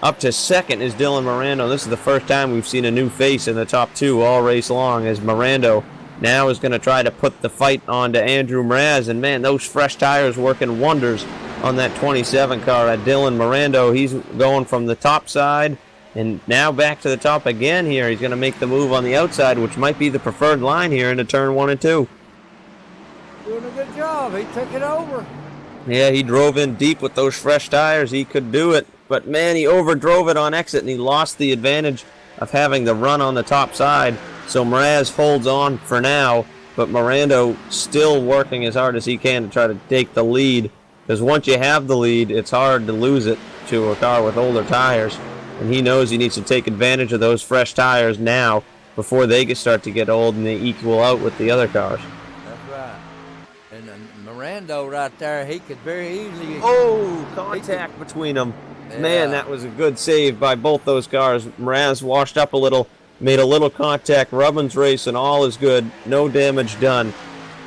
Up to 2nd is Dylan Mirando. This is the first time we've seen a new face in the top 2 all race long, as Mirando now is going to try to put the fight on to Andrew Mraz. And man, those fresh tires working wonders on that 27 car at Dylan Mirando. He's going from the top side and now back to the top again here. He's going to make the move on the outside, which might be the preferred line here into turn 1 and 2. Doing a good job. He took it over. Yeah, he drove in deep with those fresh tires. He could do it. But man, he overdrove it on exit, and he lost the advantage of having the run on the top side. So Mraz holds on for now, but Mirando still working as hard as he can to try to take the lead. Because once you have the lead, it's hard to lose it to a car with older tires. And he knows he needs to take advantage of those fresh tires now before they start to get old and they equal out with the other cars. That's right. And Mirando right there, he could very easily... Oh, contact between them. Yeah. Man, that was a good save by both those cars. Mraz washed up a little, made a little contact. Rubbins racing, all is good. No damage done.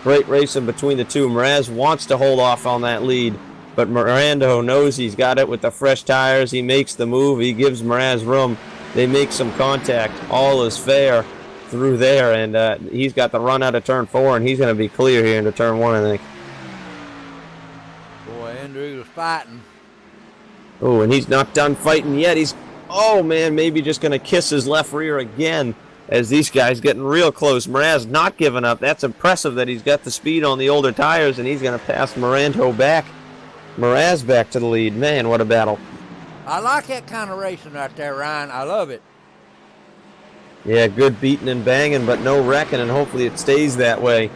Great racing between the two. Mraz wants to hold off on that lead, but Mirando knows he's got it with the fresh tires. He makes the move. He gives Mraz room. They make some contact. All is fair through there, and he's got the run out of turn 4, and he's going to be clear here into turn 1, I think. Boy, Andrew was fighting. Oh, and he's not done fighting yet. He's, oh man, maybe just going to kiss his left rear again as these guys getting real close. Mraz not giving up. That's impressive that he's got the speed on the older tires, and he's going to pass Mirando back. Mraz back to the lead. Man, what a battle. I like that kind of racing right there, Ryan. I love it. Yeah, good beating and banging, but no wrecking, and hopefully it stays that way.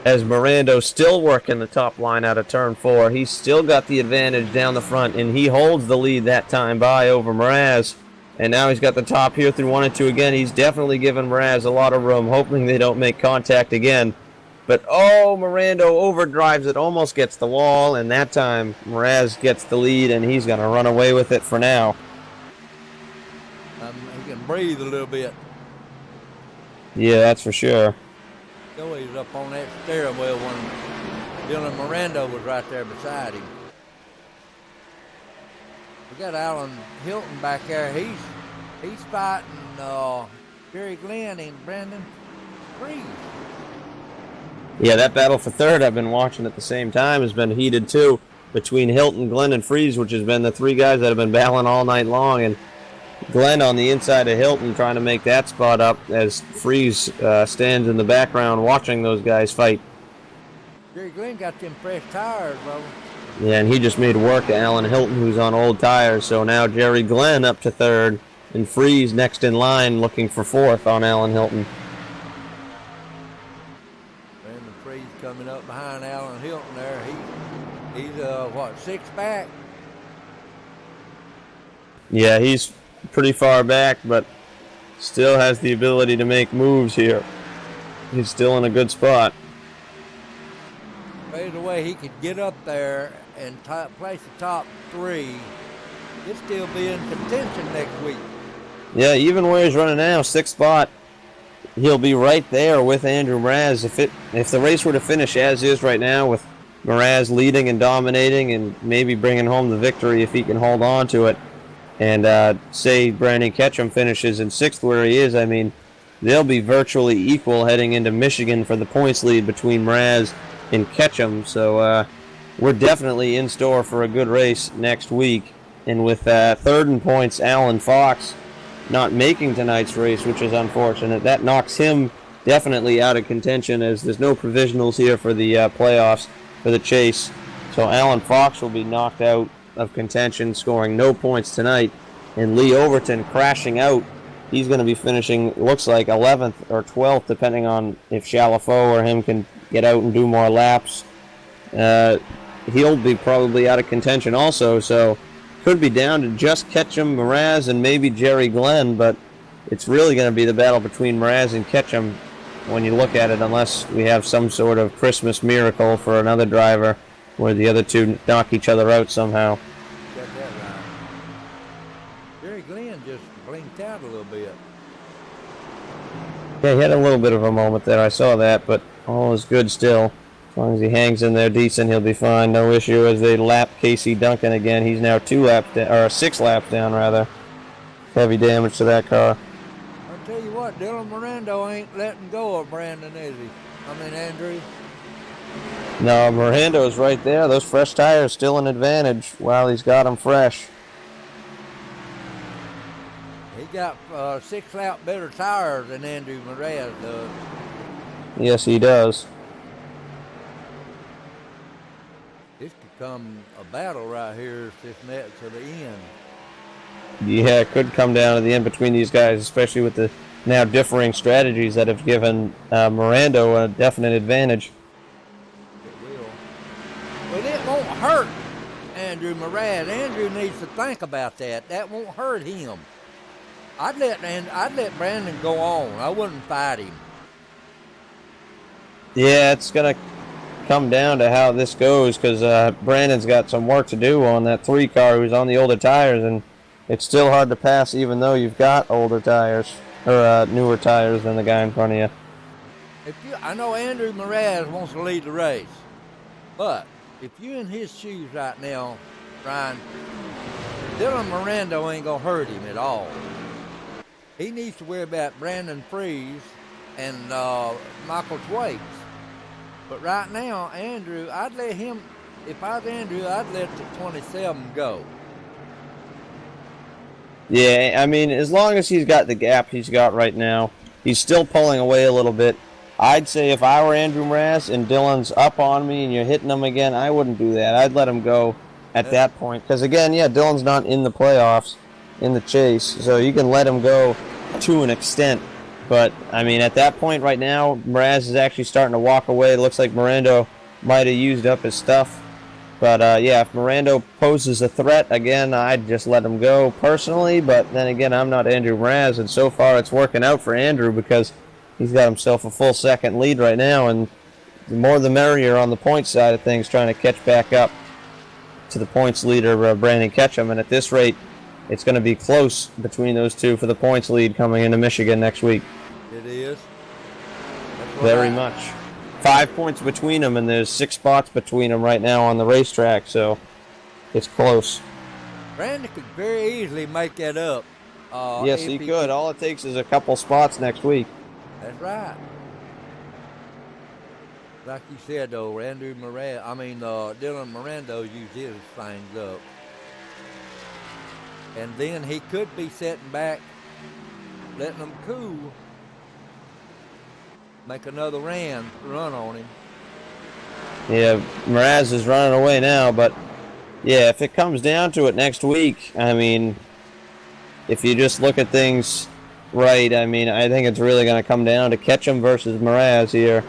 As Mirando still working the top line out of turn 4. He's still got the advantage down the front, and he holds the lead that time by over Mraz. And now he's got the top here through 1 and 2 again. He's definitely giving Mraz a lot of room, hoping they don't make contact again. But, oh, Mirando overdrives it, almost gets the wall, and that time Mraz gets the lead, and he's going to run away with it for now. He can breathe a little bit. Yeah, that's for sure. So he was up on that steering wheel when Dylan Mirando was right there beside him. We got Alan Hilton back there. He's fighting Jerry Glenn and Brandon Freeze. Yeah, that battle for third I've been watching at the same time has been heated too, between Hilton, Glenn, and Freeze, which has been the three guys that have been battling all night long. And Glenn on the inside of Hilton trying to make that spot up as Freeze stands in the background watching those guys fight. Jerry Glenn got them fresh tires, bro. Yeah, and he just made work of Alan Hilton, who's on old tires. So now Jerry Glenn up to third. and Freeze next in line looking for fourth on Alan Hilton. Brandon Freeze coming up behind Alan Hilton there. He's what, 6 back? Yeah, he's pretty far back, but still has the ability to make moves here. He's still in a good spot. Either way, he could get up there and place the top 3. He'll still be in contention next week. Yeah, even where he's running now, 6th spot, he'll be right there with Andrew Mraz. If the race were to finish as is right now, with Mraz leading and dominating and maybe bringing home the victory if he can hold on to it, and say Brandon Ketchum finishes in 6th where he is, I mean, they'll be virtually equal heading into Michigan for the points lead between Mraz and Ketchum. So we're definitely in store for a good race next week. And with 3rd in points, Alan Fox not making tonight's race, which is unfortunate, that knocks him definitely out of contention, as there's no provisionals here for the playoffs for the chase. So Alan Fox will be knocked out of contention, scoring no points tonight. And Lee Overton crashing out. He's going to be finishing, looks like, 11th or 12th, depending on if Chalafo or him can get out and do more laps. He'll be probably out of contention also, so could be down to just Ketchum, Mraz, and maybe Jerry Glenn, but it's really going to be the battle between Mraz and Ketchum when you look at it, unless we have some sort of Christmas miracle for another driver where the other two knock each other out somehow. Got that right. Jerry Glenn just blinked out a little bit. Yeah, he had a little bit of a moment there. I saw that, but all is good still. As long as he hangs in there decent, he'll be fine. No issue as they lap Casey Duncan again. He's now 6 laps down, rather. Heavy damage to that car. I'll tell you what, Dylan Miranda ain't letting go of Brandon, is he? I mean, Andrew. No, Mirando's right there. Those fresh tires still an advantage while he's got them fresh. He got 6 lap better tires than Andrew Mraz does. Yes, he does. This could come a battle right here if this nets to the end. Yeah, it could come down to the end between these guys, especially with the now differing strategies that have given Miranda a definite advantage. It will. But it won't hurt Andrew Mraz. Andrew needs to think about that. That won't hurt him. I'd let Brandon go on. I wouldn't fight him. Yeah, it's going to come down to how this goes, because Brandon's got some work to do on that 3 car who's on the older tires, and it's still hard to pass even though you've got older tires, or newer tires than the guy in front of you. I know Andrew Mraz wants to lead the race, but if you're in his shoes right now, Ryan, Dylan Miranda ain't going to hurt him at all. He needs to worry about Brandon Freeze and Michael Thwaites. But right now, Andrew, I'd let him, if I was Andrew, I'd let the 27 go. Yeah, I mean, as long as he's got the gap he's got right now, he's still pulling away a little bit. I'd say if I were Andrew Mraz and Dylan's up on me and you're hitting him again, I wouldn't do that. I'd let him go at that point. Because, again, yeah, Dylan's not in the playoffs, in the chase, so you can let him go to an extent. But, I mean, at that point right now, Mraz is actually starting to walk away. It looks like Miranda might have used up his stuff. But, yeah, if Miranda poses a threat, again, I'd just let him go personally. But then again, I'm not Andrew Mraz, and so far it's working out for Andrew because he's got himself a full second lead right now. And the more the merrier on the points side of things, trying to catch back up to the points leader, Brandon Ketchum. And at this rate, it's going to be close between those two for the points lead coming into Michigan next week. It is. Very much. 5 points between them, and there's 6 spots between them right now on the racetrack, so it's close. Brandon could very easily make that up. Yes, he could. All it takes is a couple spots next week. That's right. Like you said, though, Dylan Miranda used his things up. And then he could be setting back, letting them cool, make another run on him. Yeah, Mraz is running away now, but yeah, if it comes down to it next week, I mean, if you just look at things right, I mean, I think it's really going to come down to Ketchum versus Mraz here.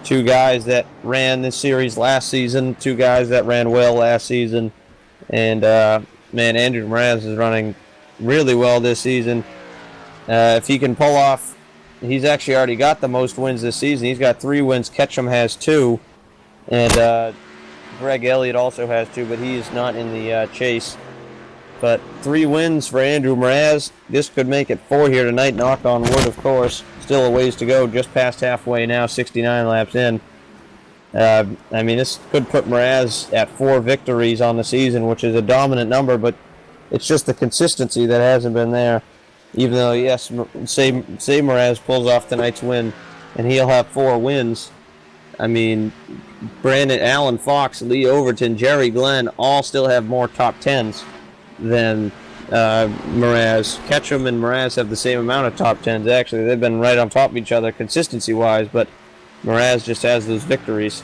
Two guys that ran this series last season, two guys that ran well last season. And, man, Andrew Mraz is running really well this season. If he can pull off, he's actually already got the most wins this season. He's got 3 wins. Ketchum has 2. And Greg Elliott also has 2, but he is not in the chase. But 3 wins for Andrew Mraz. This could make it 4 here tonight, knock on wood, of course. Still a ways to go, just past halfway now, 69 laps in. I mean, this could put Mraz at 4 victories on the season, which is a dominant number, but it's just the consistency that hasn't been there. Even though, yes, say Mraz pulls off tonight's win, and he'll have 4 wins. I mean, Brandon, Allen Fox, Lee Overton, Jerry Glenn all still have more top 10s than Mraz. Ketchum and Mraz have the same amount of top 10s, actually. They've been right on top of each other consistency-wise, but Mraz just has those victories.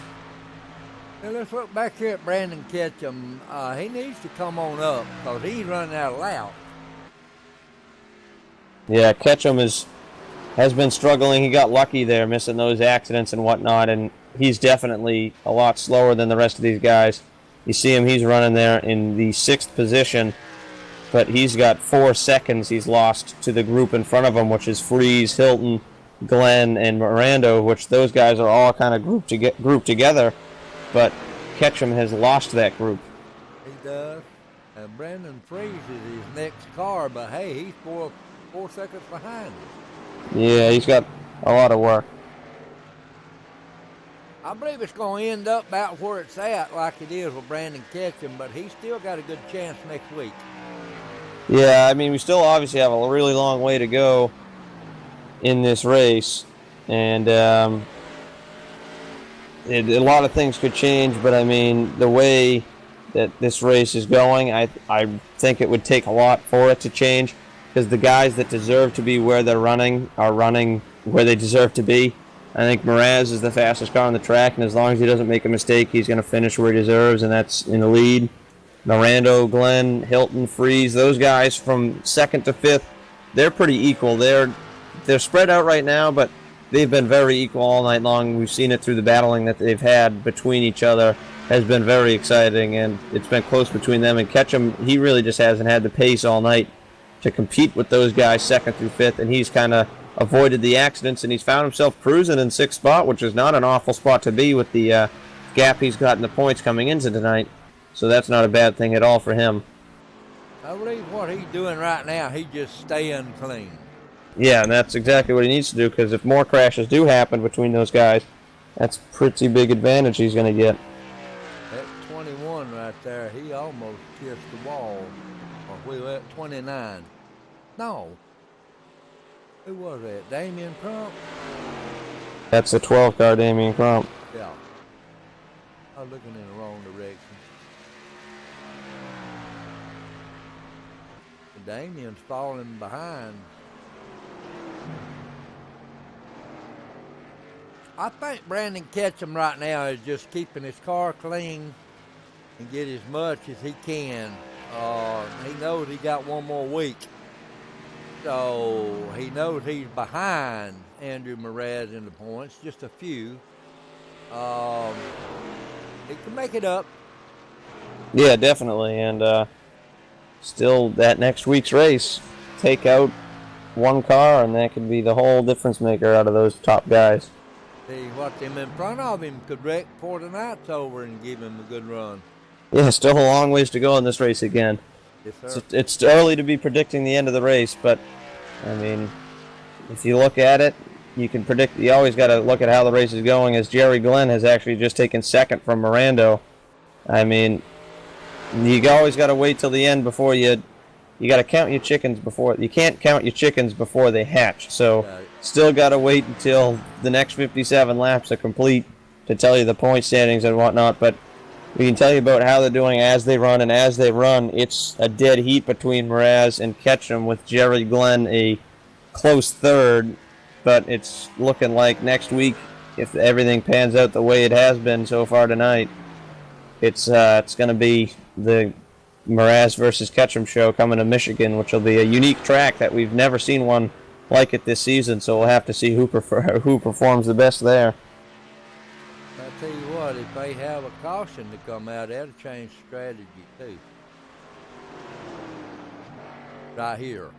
Now let's look back here at Brandon Ketchum. He needs to come on up because he's running out of laps. Yeah, Ketchum has been struggling. He got lucky there, missing those accidents and whatnot, and he's definitely a lot slower than the rest of these guys. You see him, he's running there in the 6th position, but he's got 4 seconds he's lost to the group in front of him, which is Freeze, Hilton, Glenn, and Miranda, which those guys are all kind of grouped together, but Ketchum has lost that group. He does. And Brandon Freeze is his next car, but hey, he's 4 seconds behind him. Yeah, he's got a lot of work. I believe it's going to end up about where it's at like it is with Brandon Ketchum, but he's still got a good chance next week. Yeah, I mean, we still obviously have a really long way to go in this race, and a lot of things could change, but I mean, the way that this race is going, I think it would take a lot for it to change, because the guys that deserve to be where they're running are running where they deserve to be. I think Mraz is the fastest car on the track, and as long as he doesn't make a mistake, he's going to finish where he deserves, and that's in the lead. Miranda, Glenn, Hilton, Freeze, those guys from 2nd to 5th, they're pretty equal. They're spread out right now, but they've been very equal all night long. We've seen it through the battling that they've had between each other. Has been very exciting, and it's been close between them. And Ketchum, he really just hasn't had the pace all night to compete with those guys 2nd through 5th, and he's kind of avoided the accidents, and he's found himself cruising in 6th spot, which is not an awful spot to be with the gap he's got in the points coming into tonight. So that's not a bad thing at all for him. I believe what he's doing right now, he's just staying clean. Yeah, and that's exactly what he needs to do, because if more crashes do happen between those guys, that's a pretty big advantage he's going to get. At 21 right there, he almost kissed the wall. Or we were at 29. No. Who was that? Damian Crump? That's the 12 car, Damian Crump. Yeah. I was looking in the wrong direction. Damian's falling behind. I think Brandon Ketchum right now is just keeping his car clean and get as much as he can. He knows he got one more week. So he knows he's behind Andrew Mraz in the points, just a few. He can make it up. Yeah, definitely. And still, that next week's race, take out one car, and that could be the whole difference maker out of those top guys. See what them in front of him could wreck before the night's over and give him a good run. Yeah, still a long ways to go in this race again. Yes, sir. It's early to be predicting the end of the race, but, I mean, if you look at it, you can predict. You always got to look at how the race is going, as Jerry Glenn has actually just taken 2nd from Miranda. I mean, you always got to wait till the end before you got to count your chickens before. You can't count your chickens before they hatch, so still got to wait until the next 57 laps are complete to tell you the point standings and whatnot, but we can tell you about how they're doing as they run, and as they run, it's a dead heat between Mraz and Ketchum, with Jerry Glenn a close 3rd, but it's looking like next week, if everything pans out the way it has been so far tonight, it's going to be the Mraz versus Ketchum show coming to Michigan, which will be a unique track that we've never seen one like it this season. So we'll have to see who performs the best there. I tell you what, if they have a caution to come out, that'll change strategy too. Right here.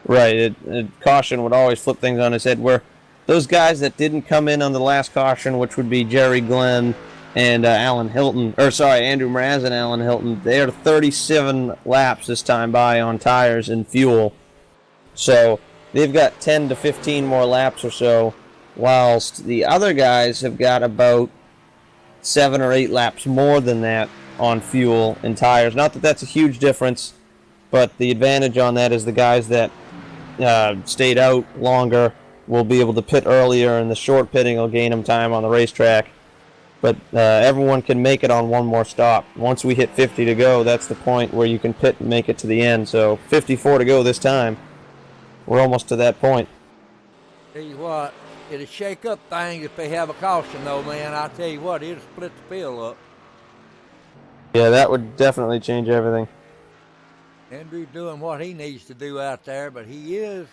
Right, caution would always flip things on its head. Where those guys that didn't come in on the last caution, which would be Jerry Glenn and Andrew Mraz and Alan Hilton, they're 37 laps this time by on tires and fuel. So they've got 10 to 15 more laps or so, whilst the other guys have got about 7 or 8 laps more than that on fuel and tires. Not that that's a huge difference, but the advantage on that is the guys that stayed out longer will be able to pit earlier, and the short pitting will gain them time on the racetrack. But everyone can make it on one more stop. Once we hit 50 to go, that's the point where you can pit and make it to the end. So 54 to go this time. We're almost to that point. Tell you what, it'll shake up things if they have a caution, though, man. I tell you what, it'll split the field up. Yeah, that would definitely change everything. Andrew's doing what he needs to do out there, but he is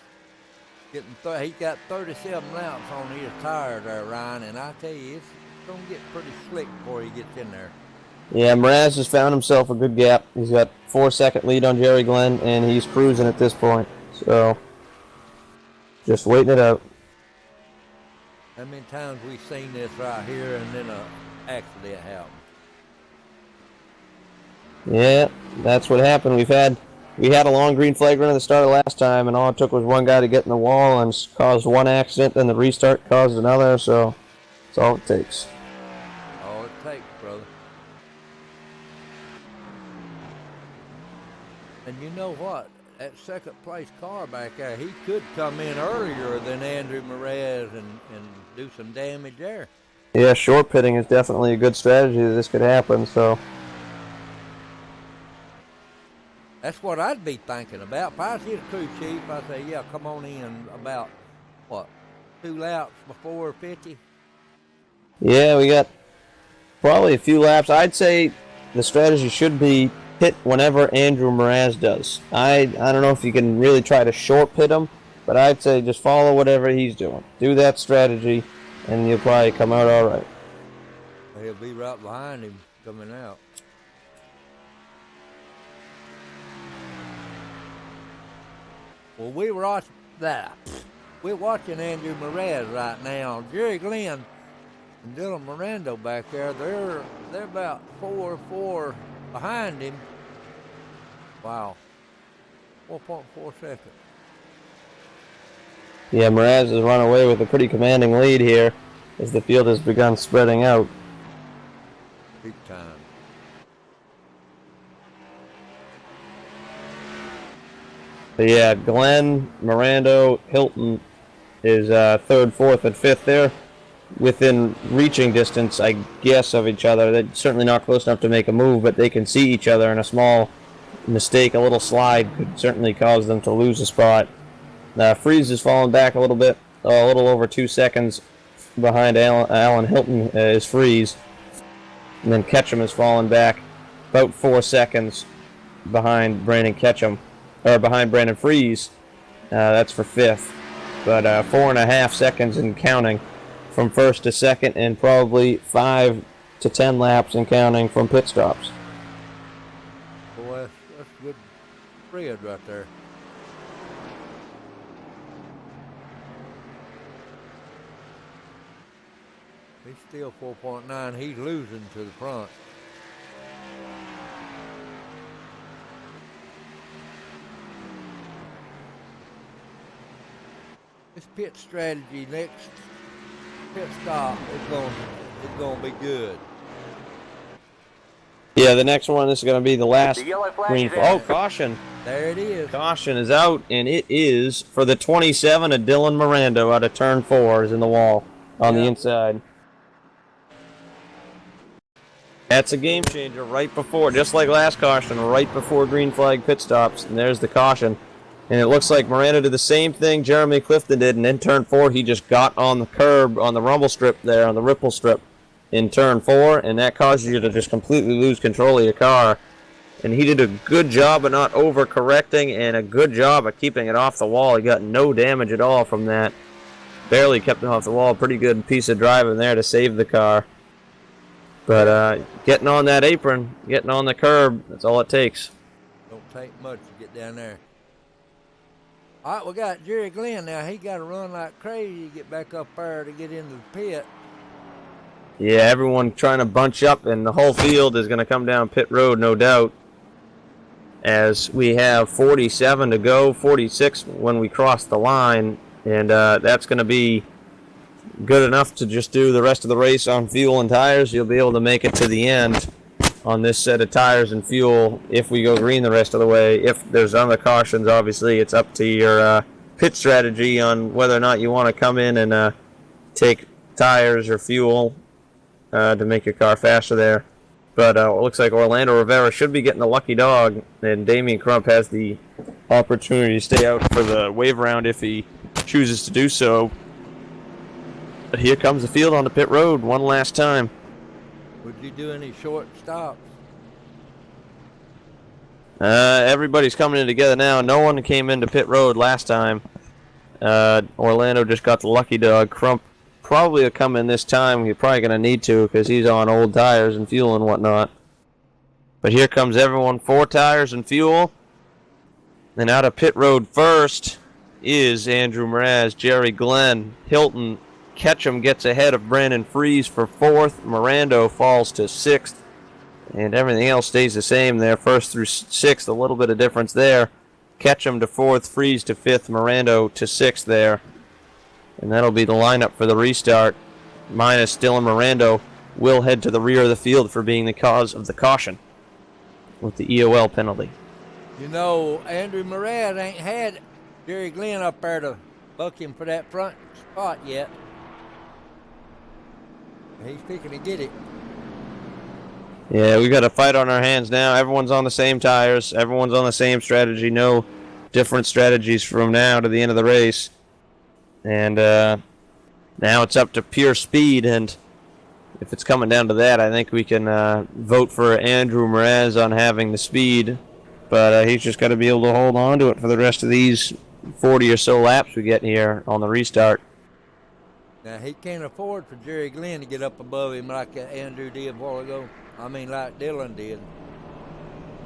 getting. He got 37 laps on his tire there, Ryan, and I tell you, it's gonna get pretty slick before he gets in there. Yeah, Mraz has found himself a good gap. He's got 4-second lead on Jerry Glenn, and he's cruising at this point. So, just waiting it out. How many times we've seen this right here, and then an accident happened? Yeah, that's what happened. We had a long green flag run at the start of last time, and all it took was one guy to get in the wall and caused one accident, then the restart caused another, so that's all it takes. All it takes, brother. And you know what? That second place car back there, he could come in earlier than Andrew Mraz and do some damage there. Yeah, short pitting is definitely a good strategy that this could happen, so. That's what I'd be thinking about. If I was his crew chief, I'd say, yeah, come on in about, 2 laps before 50? Yeah, we got probably a few laps. I'd say the strategy should be pit whenever Andrew Mraz does. I don't know if you can really try to short pit him, but I'd say just follow whatever he's doing. Do that strategy, and you'll probably come out all right. He'll be right behind him coming out. Well, we're watching Andrew Mraz right now. Jerry Glenn and Dylan Miranda back there, they're about 4 behind him. Wow. 4.4 seconds. Yeah, Mraz has run away with a pretty commanding lead here as the field has begun spreading out. Big time. But yeah, Glenn, Miranda, Hilton is 3rd, 4th, and 5th there. Within reaching distance, I guess, of each other. They're certainly not close enough to make a move, but they can see each other, and a small mistake, a little slide, could certainly cause them to lose a spot. Freeze has fallen back a little bit, a little over 2 seconds behind Alan Hilton is Freeze. And then Ketchum has fallen back about 4 seconds behind Brandon Freeze. That's for 5th. But 4.5 seconds in counting from 1st to 2nd, and probably 5 to 10 laps in counting from pit stops. Boy, that's good spread right there. He's still 4.9. He's losing to the front. This pit strategy next pit stop is going to be good. Yeah, the next one, this is going to be the last green flag. Oh, caution. There it is. Caution is out, and it is for the 27 of Dylan Miranda out of turn 4 is in the wall on the inside. That's a game changer right before, just like last caution, right before green flag pit stops, and there's the caution. And it looks like Miranda did the same thing Jeremy Clifton did, and in turn 4 he just got on the curb, on the rumble strip there, on the ripple strip in turn 4, and that causes you to just completely lose control of your car. and he did a good job of not overcorrecting and a good job of keeping it off the wall. He got no damage at all from that. Barely kept it off the wall. Pretty good piece of driving there to save the car. But getting on that apron, getting on the curb, that's all it takes. Don't take much to get down there. All right, we got Jerry Glenn now. He got to run like crazy to get back up there to get into the pit. Yeah, everyone trying to bunch up, and the whole field is going to come down pit road, no doubt, as we have 47 to go, 46 when we cross the line, and that's going to be good enough to just do the rest of the race on fuel and tires. You'll be able to make it to the end on this set of tires and fuel if we go green the rest of the way. If there's other cautions, obviously it's up to your pit strategy on whether or not you want to come in and take tires or fuel to make your car faster there. But it looks like Orlando Rivera should be getting the lucky dog, and Damian Crump has the opportunity to stay out for the wave round if he chooses to do so. But here comes the field on the pit road one last time. Would you do any short stops? Everybody's coming in together now. No one came into pit road last time. Orlando just got the lucky dog. Crump probably will come in this time. He's probably going to need to because he's on old tires and fuel and whatnot. But here comes everyone, 4 tires and fuel. And out of pit road first is Andrew Mraz, Jerry Glenn, Hilton. Ketchum gets ahead of Brandon Fries for 4th. Mirando falls to 6th. And everything else stays the same there. 1st through 6th, a little bit of difference there. Ketchum to 4th, Fries to 5th, Mirando to 6th there. And that'll be the lineup for the restart. Minus Dylan Mirando will head to the rear of the field for being the cause of the caution with the EOL penalty. You know, Andrew Murad ain't had Jerry Glenn up there to buck him for that front spot yet. He's picking to get it. Yeah, we got a fight on our hands now. Everyone's on the same tires. Everyone's on the same strategy. No different strategies from now to the end of the race. And now it's up to pure speed. And if it's coming down to that, I think we can vote for Andrew Mraz on having the speed. But he's just got to be able to hold on to it for the rest of these 40 or so laps we get here on the restart. Now, he can't afford for Jerry Glenn to get up above him like Andrew did a while ago. I mean, like Dylan did.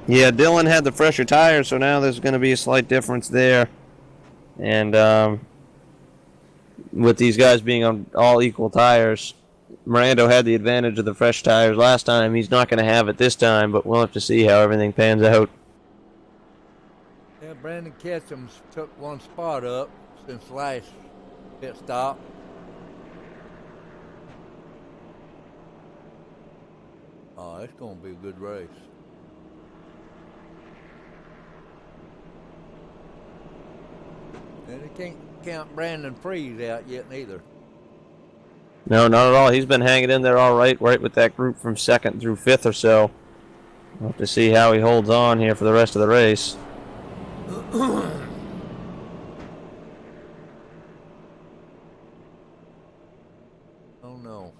Yeah, Dylan had the fresher tires, so now there's going to be a slight difference there. And with these guys being on all equal tires, Mirando had the advantage of the fresh tires last time. He's not going to have it this time, but we'll have to see how everything pans out. Yeah, Brandon Ketchum's took one spot up since the last pit stop. Oh, it's going to be a good race. And they can't count Brandon Fries out yet neither. No, not at all. He's been hanging in there all right with that group from 2nd through 5th or so. We'll have to see how he holds on here for the rest of the race. Oh, no.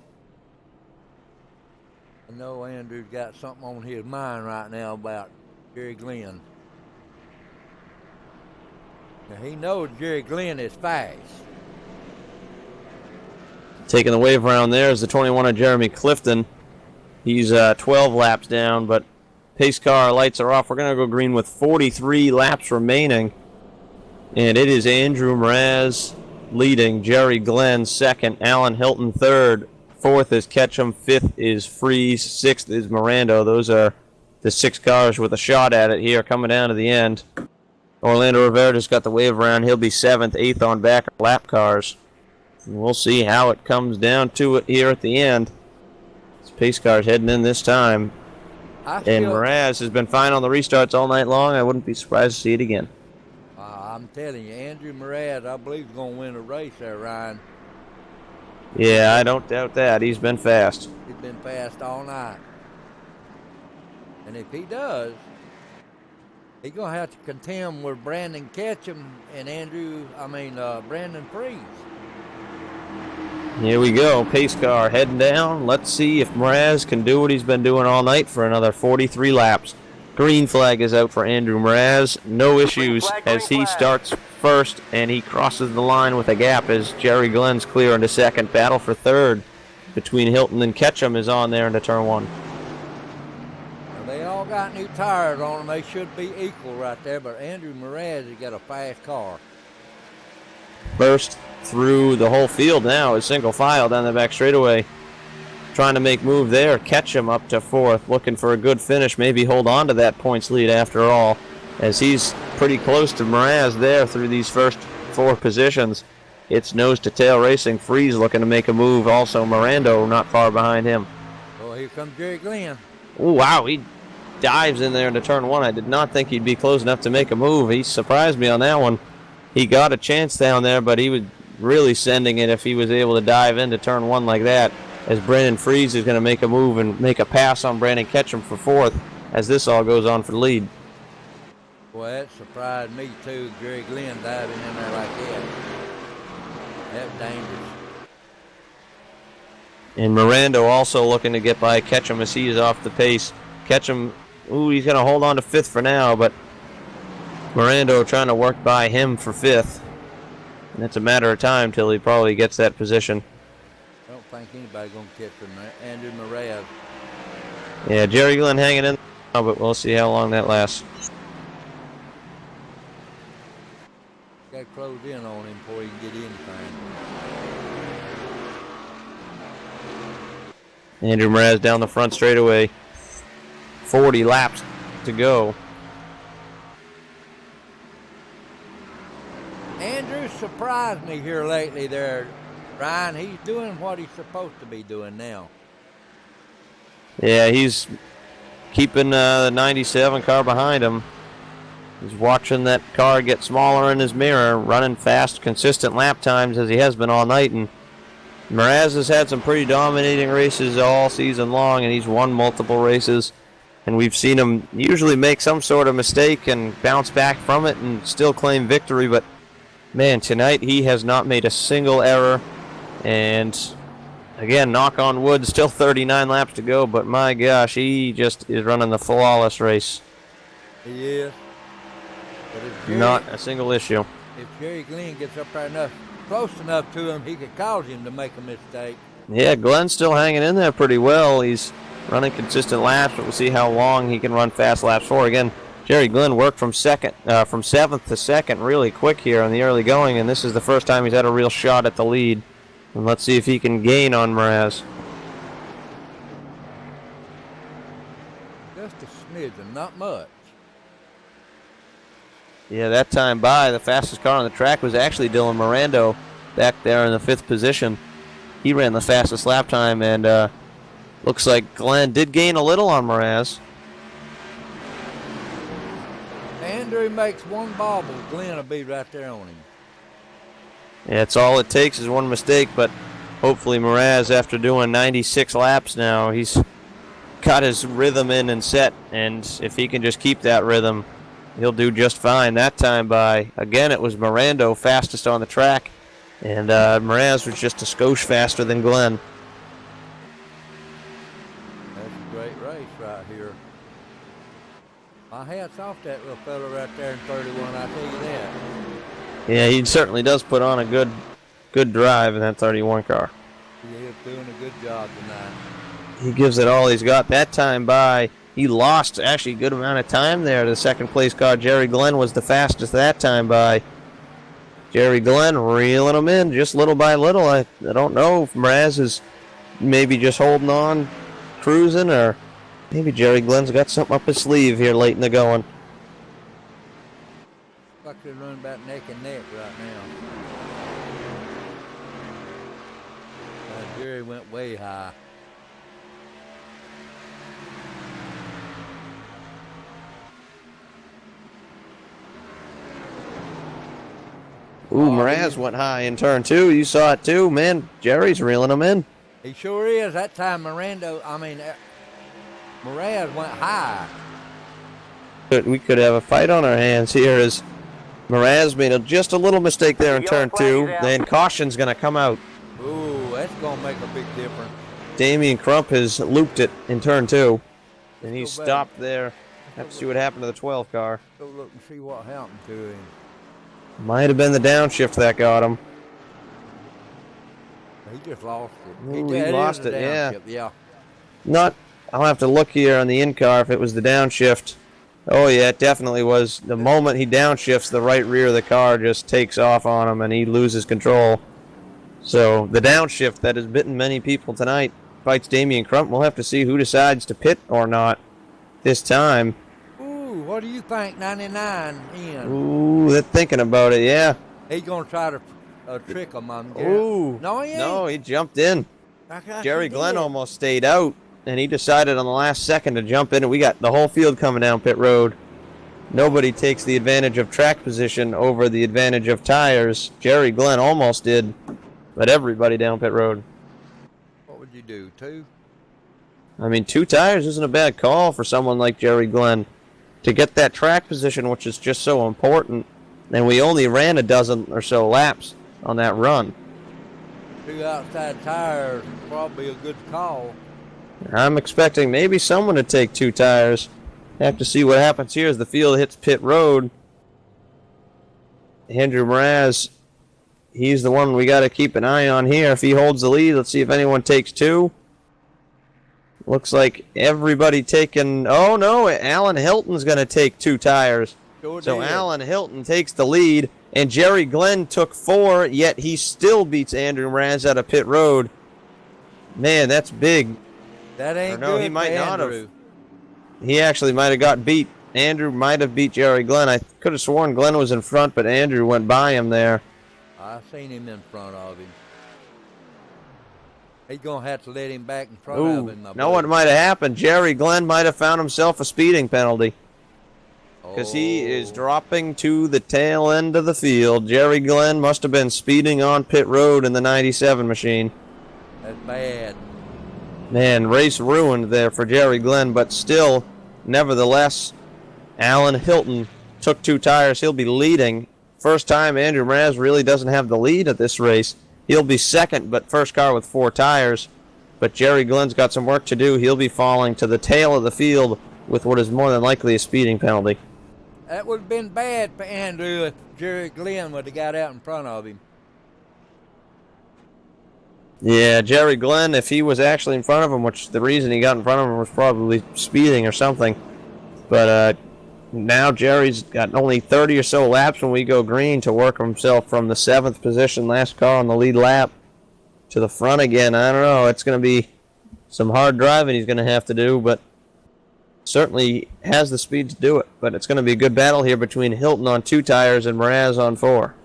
I know Andrew's got something on his mind right now about Jerry Glenn. Now, he knows Jerry Glenn is fast. Taking the wave around there is the 21 of Jeremy Clifton. He's 12 laps down, but pace car lights are off. We're going to go green with 43 laps remaining. And it is Andrew Mraz leading, Jerry Glenn 2nd, Alan Hilton 3rd, 4th is Ketchum, 5th is Fries, 6th is Mirando. Those are the 6 cars with a shot at it here coming down to the end. Orlando Rivera just got the wave around. He'll be 7th, 8th on back lap cars. And we'll see how it comes down to it here at the end. This pace car's heading in this time. And Mraz has been fine on the restarts all night long. I wouldn't be surprised to see it again. I'm telling you, Andrew Mraz, I believe, is going to win a race there, Ryan. Yeah, I don't doubt that. He's been fast. He's been fast all night. And if he does, he's going to have to contend with Brandon Ketchum and Brandon Fries. Here we go. Pace car heading down. Let's see if Mraz can do what he's been doing all night for another 43 laps. Green flag is out for Andrew Mraz. No issues as he starts first and he crosses the line with a gap as Jerry Glenn's clear into second. Battle for third between Hilton and Ketchum is on there into turn one. Well, they all got new tires on them. They should be equal right there, but Andrew Mraz has got a fast car. Burst through the whole field now is single file down the back straightaway. Trying to make move there. Ketchum up to fourth, looking for a good finish. Maybe hold on to that points lead after all, as he's pretty close to Mraz there through these first four positions. It's nose to tail racing. Freeze looking to make a move. Also Mirando not far behind him. Oh, here comes Jerry Glenn. Oh, wow, he dives in there into turn one. I did not think he'd be close enough to make a move. He surprised me on that one. He got a chance down there, but he was really sending it if he was able to dive into turn one like that, as Brandon Freeze is going to make a move and make a pass on Brandon Ketchum for fourth as this all goes on for the lead. Boy, that surprised me too, Jerry Glenn diving in there like that. That's dangerous. And Mirando also looking to get by Ketchum as he is off the pace. Ketchum, ooh, he's going to hold on to fifth for now, but Mirando trying to work by him for fifth. And it's a matter of time till he probably gets that position. I don't think anybody's going to catch Andrew Mraz. Yeah, Jerry Glenn hanging in now, but we'll see how long that lasts. Got to close in on him before he can get anything. Andrew Mraz down the front straightaway. 40 laps to go. Andrew surprised me here lately there, Ryan. He's doing what he's supposed to be doing now. Yeah, he's keeping the 97 car behind him. He's watching that car get smaller in his mirror, running fast, consistent lap times as he has been all night. And Mraz has had some pretty dominating races all season long, and he's won multiple races. And we've seen him usually make some sort of mistake and bounce back from it and still claim victory. But, man, tonight he has not made a single error. And, again, knock on wood, still 39 laps to go. But, my gosh, he just is running the flawless race. He is. But if Jerry, not a single issue. If Jerry Glenn gets up there enough, close enough to him, he could cause him to make a mistake. Yeah, Glenn's still hanging in there pretty well. He's running consistent laps, but we'll see how long he can run fast laps for. Again, Jerry Glenn worked from seventh to second really quick here in the early going, and this is the first time he's had a real shot at the lead. And let's see if he can gain on Mraz. Just a smidgen, not much. Yeah, that time by, the fastest car on the track was actually Dylan Mirando back there in the fifth position. He ran the fastest lap time, and looks like Glenn did gain a little on Mraz. Andrew makes one bobble, Glenn will be right there on him. Yeah, it's all it takes is one mistake, but hopefully Mraz, after doing 96 laps now, he's got his rhythm in and set, and if he can just keep that rhythm, he'll do just fine. That time by, again, it was Mirando fastest on the track, and Mraz was just a skosh faster than Glenn. That's a great race right here. My hat's off that little fella right there in 31, I tell you that. Yeah, he certainly does put on a good drive in that 31 car. He is doing a good job tonight. He gives it all he's got. That time by, he lost actually a good amount of time there. The second place car, Jerry Glenn, was the fastest that time by. Jerry Glenn reeling him in just little by little. I don't know if Mraz is maybe just holding on, cruising, or maybe Jerry Glenn's got something up his sleeve here late in the going. Like they're running about neck and neck right now. Jerry went way high. Ooh, Mraz went high in turn two. You saw it too, man. Jerry's reeling him in. He sure is. That time Mraz went high. We could have a fight on our hands here as Mraz made just a little mistake there in turn two. Then caution's going to come out. Ooh, that's going to make a big difference. Damian Crump has looped it in turn two. And he stopped there. Let's Have to see what happened to the 12 car. Go look and see what happened to him. Might have been the downshift that got him. He just lost it. Ooh, he lost it, yeah. Yeah. Not, I'll have to look here on the in-car if it was the downshift. Oh, yeah, it definitely was. The moment he downshifts, the right rear of the car just takes off on him and he loses control. So the downshift that has bitten many people tonight bites Damian Crump. We'll have to see who decides to pit or not this time. Ooh, what do you think, 99 in? Ooh, they're thinking about it, yeah. He's going to try to trick him, I'm guessing. Ooh. No, he ain't. No, he jumped in. Jerry Glenn almost stayed out, and he decided on the last second to jump in, and we got the whole field coming down pit road. Nobody takes the advantage of track position over the advantage of tires. Jerry Glenn almost did, but everybody down pit road. What would you do, 2? I mean, 2 tires isn't a bad call for someone like Jerry Glenn to get that track position, which is just so important. And we only ran a dozen or so laps on that run. 2 outside tires, probably a good call. I'm expecting maybe someone to take 2 tires. Have to see what happens here as the field hits pit road. Andrew Mraz, he's the one we got to keep an eye on here. If he holds the lead, let's see if anyone takes 2. Looks like everybody taking... Oh, no, Alan Hilton's going to take 2 tires. Sure So did. Alan Hilton takes the lead, and Jerry Glenn took 4, yet he still beats Andrew Mraz out of pit road. Man, that's big. That ain't Or no, good he might for not have. Andrew. He actually might have got beat. Andrew might have beat Jerry Glenn. I could have sworn Glenn was in front, but Andrew went by him there. I seen him in front of him. He's going to have to let him back in front Ooh, of him. know what might have happened? Jerry Glenn might have found himself a speeding penalty. Because he is dropping to the tail end of the field. Jerry Glenn must have been speeding on pit road in the 97 machine. That's bad. Man, race ruined there for Jerry Glenn, but still, nevertheless, Alan Hilton took 2 tires. He'll be leading. First time Andrew Mraz really doesn't have the lead at this race. He'll be second, but first car with 4 tires. But Jerry Glenn's got some work to do. He'll be falling to the tail of the field with what is more than likely a speeding penalty. That would have been bad for Andrew if Jerry Glenn would have got out in front of him. Yeah, Jerry Glenn, if he was actually in front of him, which the reason he got in front of him was probably speeding or something. But now Jerry's got only 30 or so laps when we go green to work himself from the 7th position, last car on the lead lap, to the front again. I don't know. It's going to be some hard driving he's going to have to do, but certainly has the speed to do it. But it's going to be a good battle here between Hilton on 2 tires and Mraz on 4.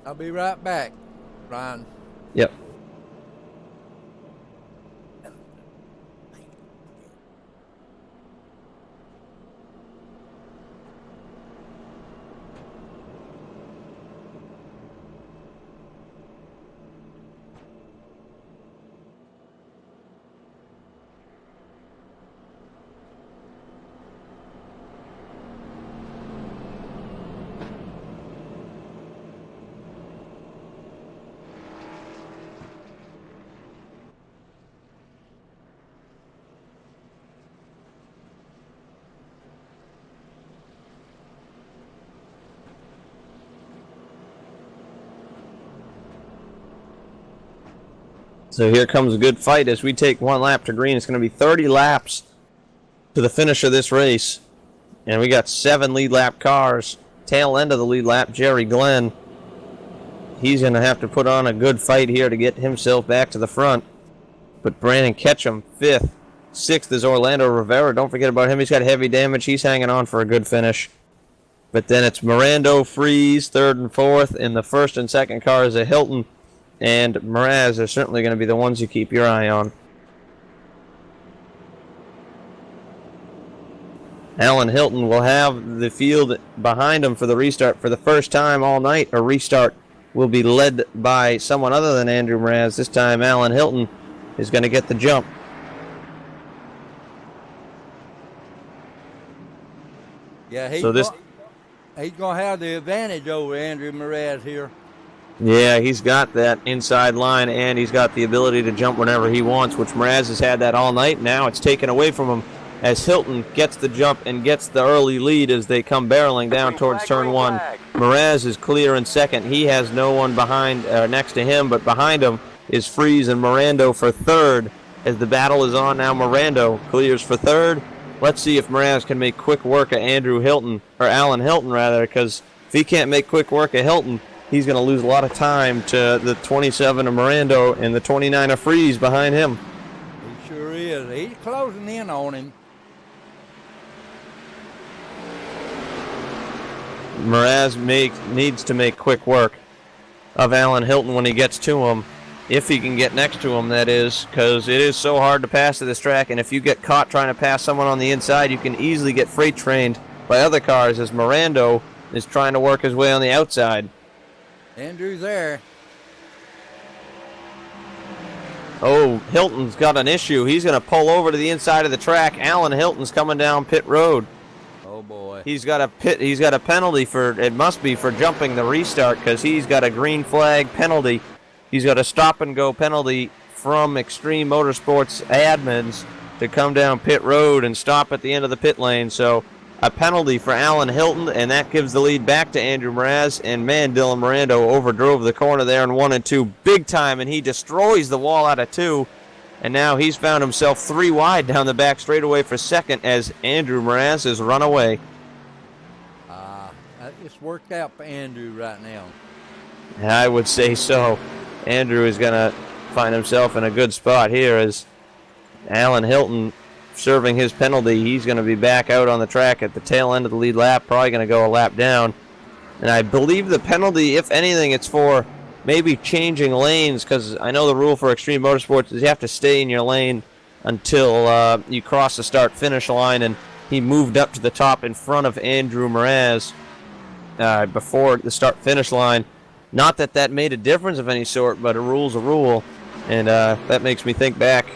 I'll be right back, Ryan. Yep. So here comes a good fight as we take 1 lap to green. It's going to be 30 laps to the finish of this race. And we got 7 lead lap cars. Tail end of the lead lap, Jerry Glenn. He's going to have to put on a good fight here to get himself back to the front. But Brandon Ketchum, 5th. 6th is Orlando Rivera. Don't forget about him. He's got heavy damage. He's hanging on for a good finish. But then it's Mirando Freeze, 3rd and 4th. In the 1st and 2nd cars, a Hilton and Mraz are certainly going to be the ones you keep your eye on. Alan Hilton will have the field behind him for the restart for the first time all night. A restart will be led by someone other than Andrew Mraz. This time Alan Hilton is going to get the jump. Yeah, he's going to have the advantage over Andrew Mraz here. Yeah, he's got that inside line, and he's got the ability to jump whenever he wants, which Mraz has had that all night. Now it's taken away from him as Hilton gets the jump and gets the early lead as they come barreling down towards turn one. Mraz is clear in second. He has no one behind next to him, but behind him is Freeze and Mirando for third. As the battle is on now, Mirando clears for third. Let's see if Mraz can make quick work of Alan Hilton, because if he can't make quick work of Hilton, he's going to lose a lot of time to the 27 of Mirando and the 29 of Freeze behind him. He sure is. He's closing in on him. Mraz needs to make quick work of Alan Hilton when he gets to him. If he can get next to him, that is, because it is so hard to pass to this track, and if you get caught trying to pass someone on the inside, you can easily get freight trained by other cars as Mirando is trying to work his way on the outside. Andrew's there. Oh, Hilton's got an issue. He's going to pull over to the inside of the track. Alan Hilton's coming down pit road. Oh boy. He's got a penalty it must be for jumping the restart, because he's got a green flag penalty. He's got a stop-and-go penalty from Extreme Motorsports admins to come down pit road and stop at the end of the pit lane. So a penalty for Alan Hilton, and that gives the lead back to Andrew Mraz. And, man, Dylan Mirando overdrove the corner there in 1 and 2 big time, and he destroys the wall out of 2. And now he's found himself 3 wide down the back straightaway for second as Andrew Mraz has run away. It's worked out for Andrew right now. I would say so. Andrew is going to find himself in a good spot here as Alan Hilton serving his penalty. He's going to be back out on the track at the tail end of the lead lap, probably going to go a lap down. And I believe the penalty, if anything, it's for maybe changing lanes, because I know the rule for Extreme Motorsports is you have to stay in your lane until you cross the start-finish line, and he moved up to the top in front of Andrew Mraz before the start-finish line. Not that that made a difference of any sort, but a rule's a rule. And that makes me think back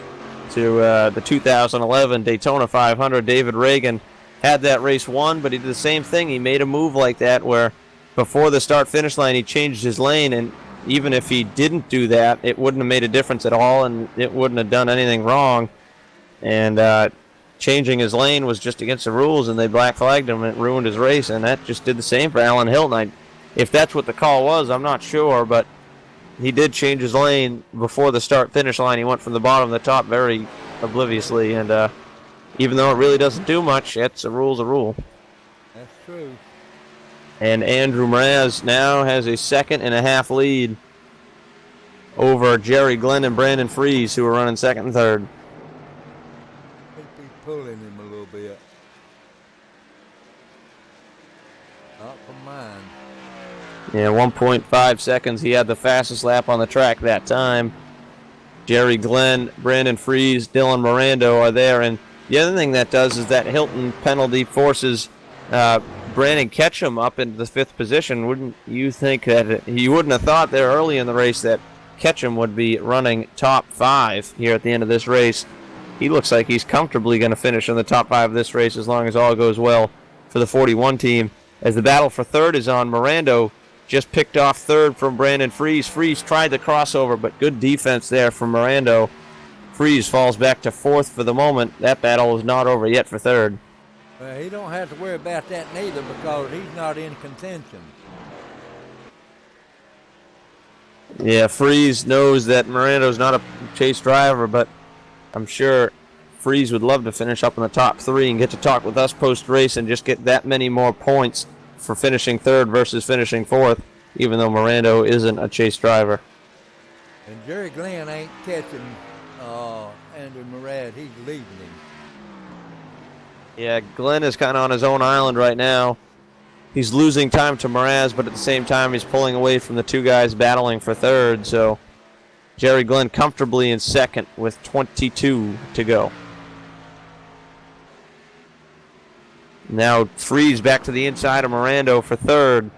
to the 2011 Daytona 500. David Reagan had that race won, but he did the same thing. He made a move like that where before the start-finish line he changed his lane, and even if he didn't do that, it wouldn't have made a difference at all, and it wouldn't have done anything wrong. And changing his lane was just against the rules, and they black flagged him, and it ruined his race, and that just did the same for Alan Hilton. If that's what the call was, I'm not sure, but he did change his lane before the start-finish line. He went from the bottom to the top very obliviously, and even though it really doesn't do much, a rule's a rule. That's true. And Andrew Mraz now has a 2.5 lead over Jerry Glenn and Brandon Freeze, who are running second and third. Could be pulling him a little bit. Not from mine. Yeah, 1.5 seconds. He had the fastest lap on the track that time. Jerry Glenn, Brandon Freeze, Dylan Mirando are there. And the other thing that does is that Hilton penalty forces Brandon Ketchum up into the 5th position. Wouldn't you think that you wouldn't have thought there early in the race that Ketchum would be running top 5 here at the end of this race? He looks like he's comfortably going to finish in the top 5 of this race as long as all goes well for the 41 team. As the battle for third is on, Mirando just picked off third from Brandon Freeze. Freeze tried the crossover, but good defense there from Mirando. Freeze falls back to 4th for the moment. That battle is not over yet for third. Well, he don't have to worry about that neither because he's not in contention. Yeah, Freeze knows that Mirando's not a chase driver, but I'm sure Freeze would love to finish up in the top 3 and get to talk with us post-race and just get that many more points for finishing third versus finishing 4th, even though Mirando isn't a chase driver. And Jerry Glenn ain't catching Andrew Mraz. He's leaving him. Yeah, Glenn is kind of on his own island right now. He's losing time to Mraz, but at the same time he's pulling away from the 2 guys battling for third. So Jerry Glenn comfortably in second with 22 to go. Now Freeze back to the inside of Mirando for third.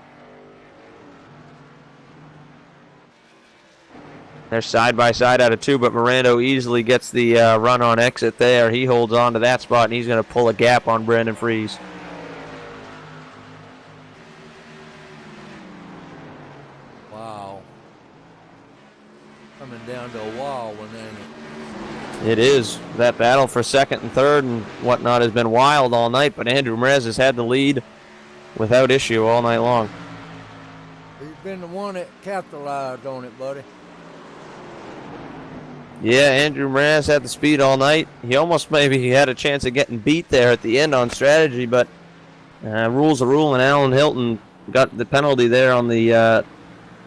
They're side by side out of 2, but Mirando easily gets the run on exit there. He holds on to that spot, and he's going to pull a gap on Brandon Freeze. Wow. Coming down to a wall, wasn't it? It is. That battle for second and third and whatnot has been wild all night, but Andrew Mraz has had the lead without issue all night long. He's been the one that capitalized on it, buddy. Yeah, Andrew Mraz had the speed all night. He almost maybe had a chance of getting beat there at the end on strategy, but rule's a rule, and Alan Hilton got the penalty there on the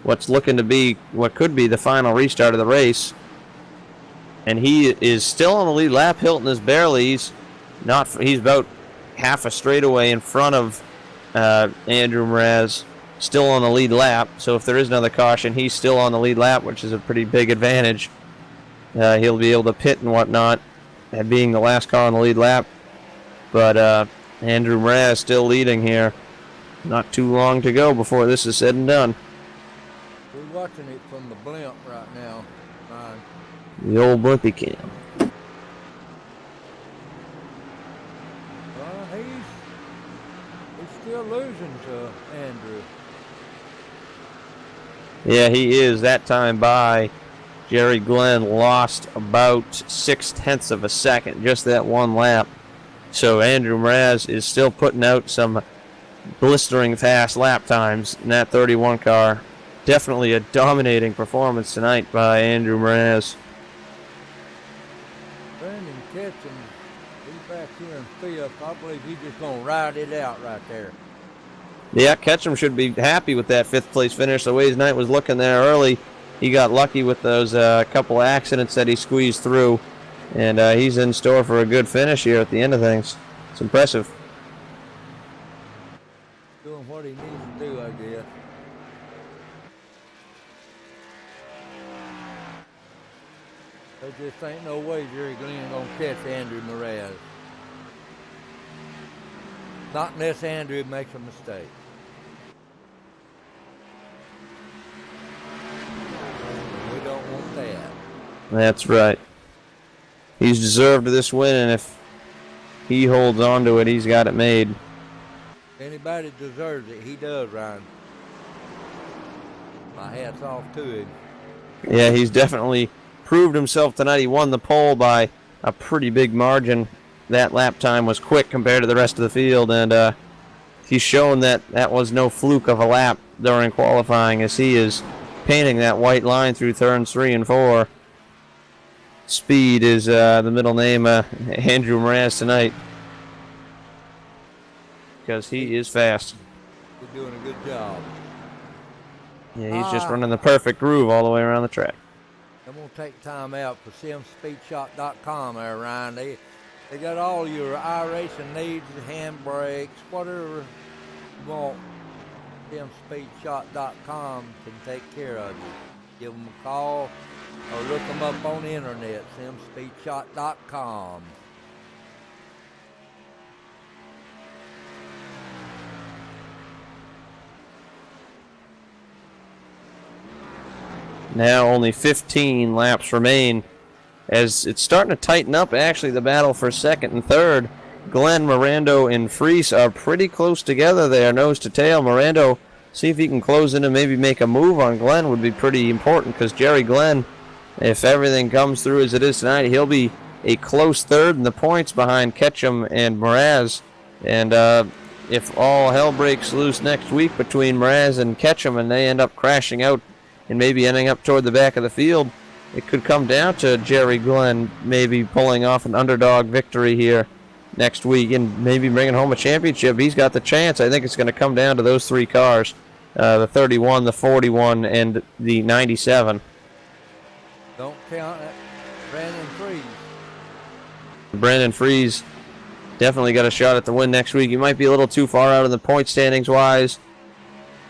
what's looking to be what could be the final restart of the race. And he is still on the lead lap. Hilton is barely. He's about half a straightaway in front of Andrew Mraz, still on the lead lap. So if there is another caution, he's still on the lead lap, which is a pretty big advantage. He'll be able to pit and whatnot, being the last car on the lead lap. But Andrew Mraz still leading here. Not too long to go before this is said and done. We're watching it from the blimp right now, Ryan. The old blimpy cam. Well, he's still losing to Andrew. Yeah, he is. That time by Jerry Glenn lost about 0.6 of a second, just that one lap. So Andrew Mraz is still putting out some blistering fast lap times in that 31 car. Definitely a dominating performance tonight by Andrew Mraz. Brandon Ketchum, he's back here in fifth. I believe he's just going to ride it out right there. Yeah, Ketchum should be happy with that fifth place finish. The way his night was looking there early, he got lucky with those couple accidents that he squeezed through, and he's in store for a good finish here at the end of things. It's impressive. Doing what he needs to do, I guess. There just ain't no way Jerry Glenn gonna catch Andrew Mraz. Not unless Andrew makes a mistake. We don't want that. That's right. He's deserved this win, and if he holds on to it, he's got it made. Anybody deserves it, he does, Ryan. My hat's off to him. Yeah, he's definitely proved himself tonight. He won the pole by a pretty big margin. That lap time was quick compared to the rest of the field, and he's shown that that was no fluke of a lap during qualifying, as he is painting that white line through turns 3 and 4. Speed is the middle name, Andrew Mraz tonight, because he is fast. He's doing a good job. Yeah, he's just running the perfect groove all the way around the track. I'm going to take time out for simspeedshop.com there, Ryan. They got all your iRacing needs, handbrakes, whatever you want. simspeedshop.com can take care of you. Give them a call or look them up on the internet, simspeedshop.com. Now only 15 laps remain as it's starting to tighten up. Actually, the battle for second and third. Glenn, Mirando, and Freese are pretty close together there, nose to tail. Mirando, see if he can close in and maybe make a move on Glenn would be pretty important, because Jerry Glenn, if everything comes through as it is tonight, he'll be a close third in the points behind Ketchum and Mraz. And if all hell breaks loose next week between Mraz and Ketchum and they end up crashing out and maybe ending up toward the back of the field, it could come down to Jerry Glenn maybe pulling off an underdog victory here next week and maybe bringing home a championship. He's got the chance. I think it's going to come down to those three cars, the 31, the 41, and the 97. Don't count it. Brandon Freese. Brandon Freese definitely got a shot at the win next week. He might be a little too far out in the point standings-wise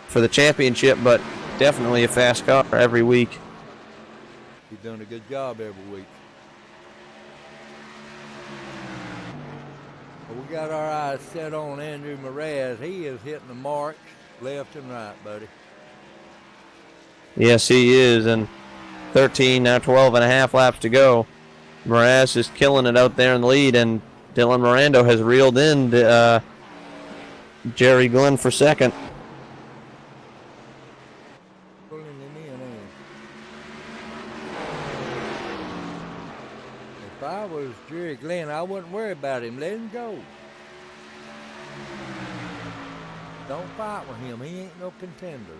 for the championship, but definitely a fast car every week. He's doing a good job every week. Well, we got our eyes set on Andrew Mraz. He is hitting the marks left and right, buddy. Yes, he is, and 13, now 12 and a half laps to go. Mraz is killing it out there in the lead, and Dylan Mirando has reeled in Jerry Glenn for second. If Glenn, I wouldn't worry about him. Let him go. Don't fight with him. He ain't no contender.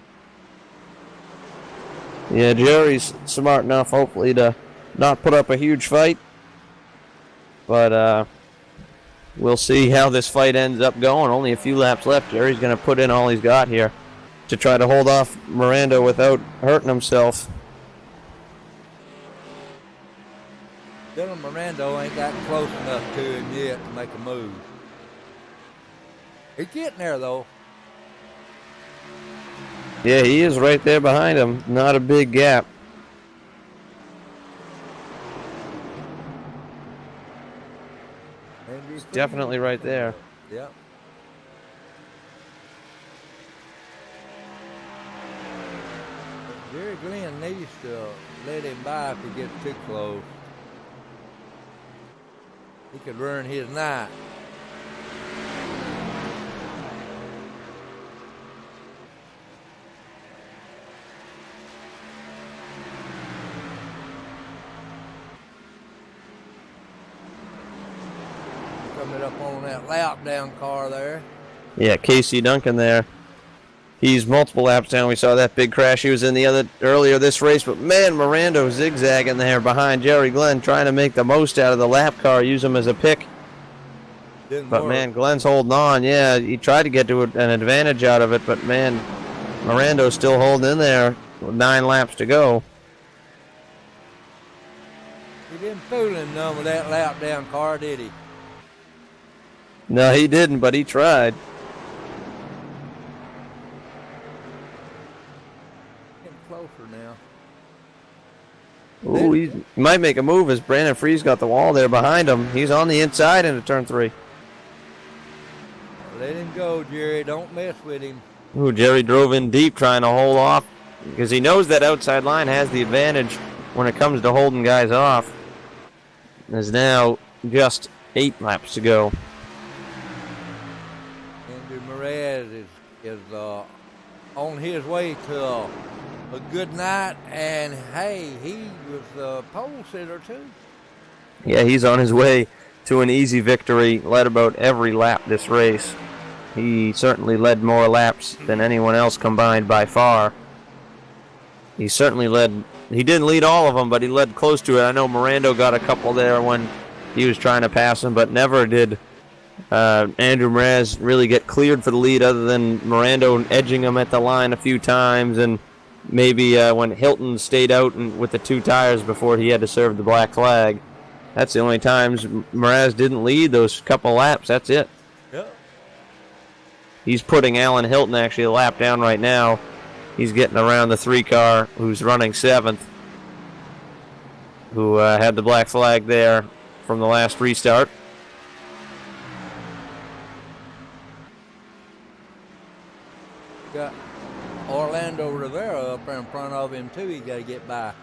Yeah, Jerry's smart enough, hopefully, to not put up a huge fight. But we'll see how this fight ends up going. Only a few laps left. Jerry's going to put in all he's got here to try to hold off Miranda without hurting himself. Dylan Miranda ain't got close enough to him yet to make a move. He's getting there, though. Yeah, he is right there behind him. Not a big gap. He's definitely right there. Yep. Jerry Glenn needs to let him by if he gets too close. He could ruin his night. Coming up on that lap down car there. Yeah, Casey Duncan there. He's multiple laps down. We saw that big crash he was in earlier this race. But, man, Miranda zigzagging there behind Jerry Glenn, trying to make the most out of the lap car, use him as a pick. But, man, Glenn's holding on. Yeah, he tried to get to an advantage out of it. But, man, Miranda's still holding in there with 9 laps to go. He didn't fool him none with that lap down car, did he? No, he didn't, but he tried. Closer now. Ooh, he might make a move as Brandon Free's got the wall there behind him. He's on the inside into turn 3. Let him go, Jerry. Don't mess with him. Ooh, Jerry drove in deep trying to hold off because he knows that outside line has the advantage when it comes to holding guys off. There's now just 8 laps to go. Andrew Mraz is on his way to a good night, and hey, he was a pole sitter too. Yeah, he's on his way to an easy victory. Led about every lap this race. He certainly led more laps than anyone else combined by far. He certainly led. He didn't lead all of them, but he led close to it. I know Miranda got a couple there when he was trying to pass him, but never did Andrew Mraz really get cleared for the lead other than Miranda edging him at the line a few times, and maybe when Hilton stayed out with the 2 tires before he had to serve the black flag. That's the only times Mraz didn't lead those couple laps. That's it. Yep. He's putting Alan Hilton actually a lap down right now. He's getting around the 3 car who's running 7th, who had the black flag there from the last restart. Got Orlando Rivera up there in front of him too. He got to get by.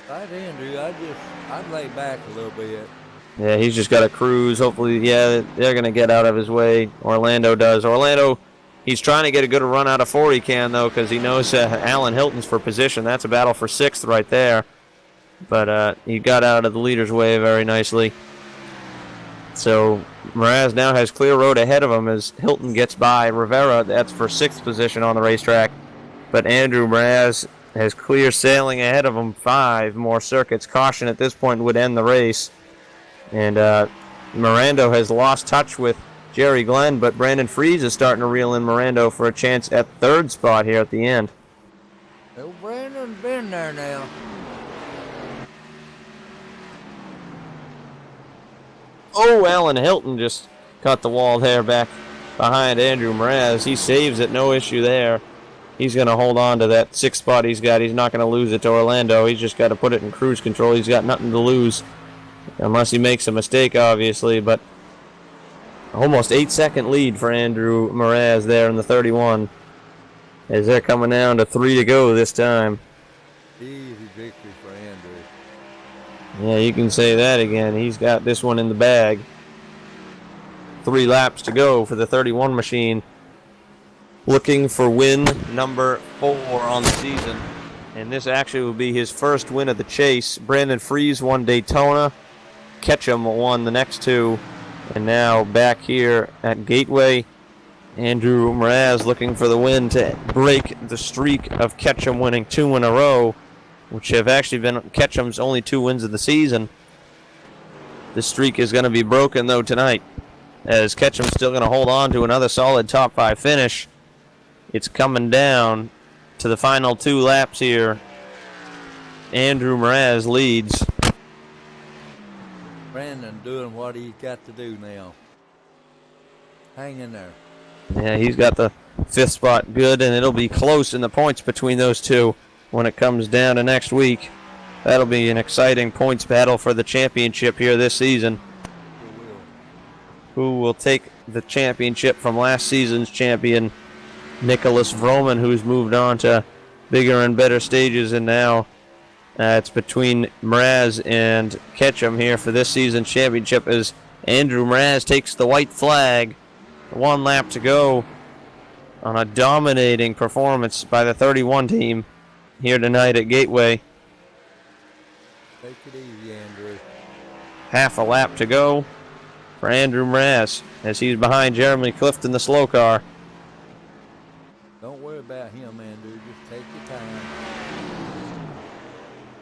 I'd Andrew. I'd lay back a little bit. Yeah, he's just got to cruise. Hopefully, yeah, they're going to get out of his way. Orlando does. Orlando, he's trying to get a good run out of 4 he can, though, because he knows Alan Hilton's for position. That's a battle for 6th right there. But he got out of the leader's way very nicely. So Mraz now has clear road ahead of him as Hilton gets by Rivera. That's for 6th position on the racetrack. But Andrew Mraz has clear sailing ahead of him. 5 more circuits. Caution at this point would end the race. And Miranda has lost touch with Jerry Glenn, but Brandon Freese is starting to reel in Miranda for a chance at 3rd spot here at the end. Well, Brandon's been there now. Oh, Alan Hilton just cut the wall there back behind Andrew Mraz. He saves it, no issue there. He's going to hold on to that 6th spot he's got. He's not going to lose it to Orlando. He's just got to put it in cruise control. He's got nothing to lose. Unless he makes a mistake, obviously, but almost 8-second lead for Andrew Mraz there in the 31 as they're coming down to 3 to go this time. Easy victory for Andrew. Yeah, you can say that again. He's got this one in the bag. 3 laps to go for the 31 machine. Looking for win number 4 on the season. And this actually will be his first win of the chase. Brandon Fries won Daytona. Ketchum won the next two. And now back here at Gateway, Andrew Mraz looking for the win to break the streak of Ketchum winning 2 in a row, which have actually been Ketchum's only 2 wins of the season. The streak is going to be broken, though, tonight, as Ketchum's still going to hold on to another solid top 5 finish. It's coming down to the final 2 laps here. Andrew Mraz leads. Brandon doing what he's got to do now. Hang in there. Yeah, he's got the 5th spot good, and it'll be close in the points between those two when it comes down to next week. That'll be an exciting points battle for the championship here this season. Who will take the championship from last season's champion, Nicholas Vroman, who's moved on to bigger and better stages, and now it's between Mraz and Ketchum here for this season's championship as Andrew Mraz takes the white flag. 1 lap to go on a dominating performance by the 31 team here tonight at Gateway. Take it easy, Andrew. Half a lap to go for Andrew Mraz as he's behind Jeremy Clifton, the slow car. Don't worry about him, Andrew. Just take your time.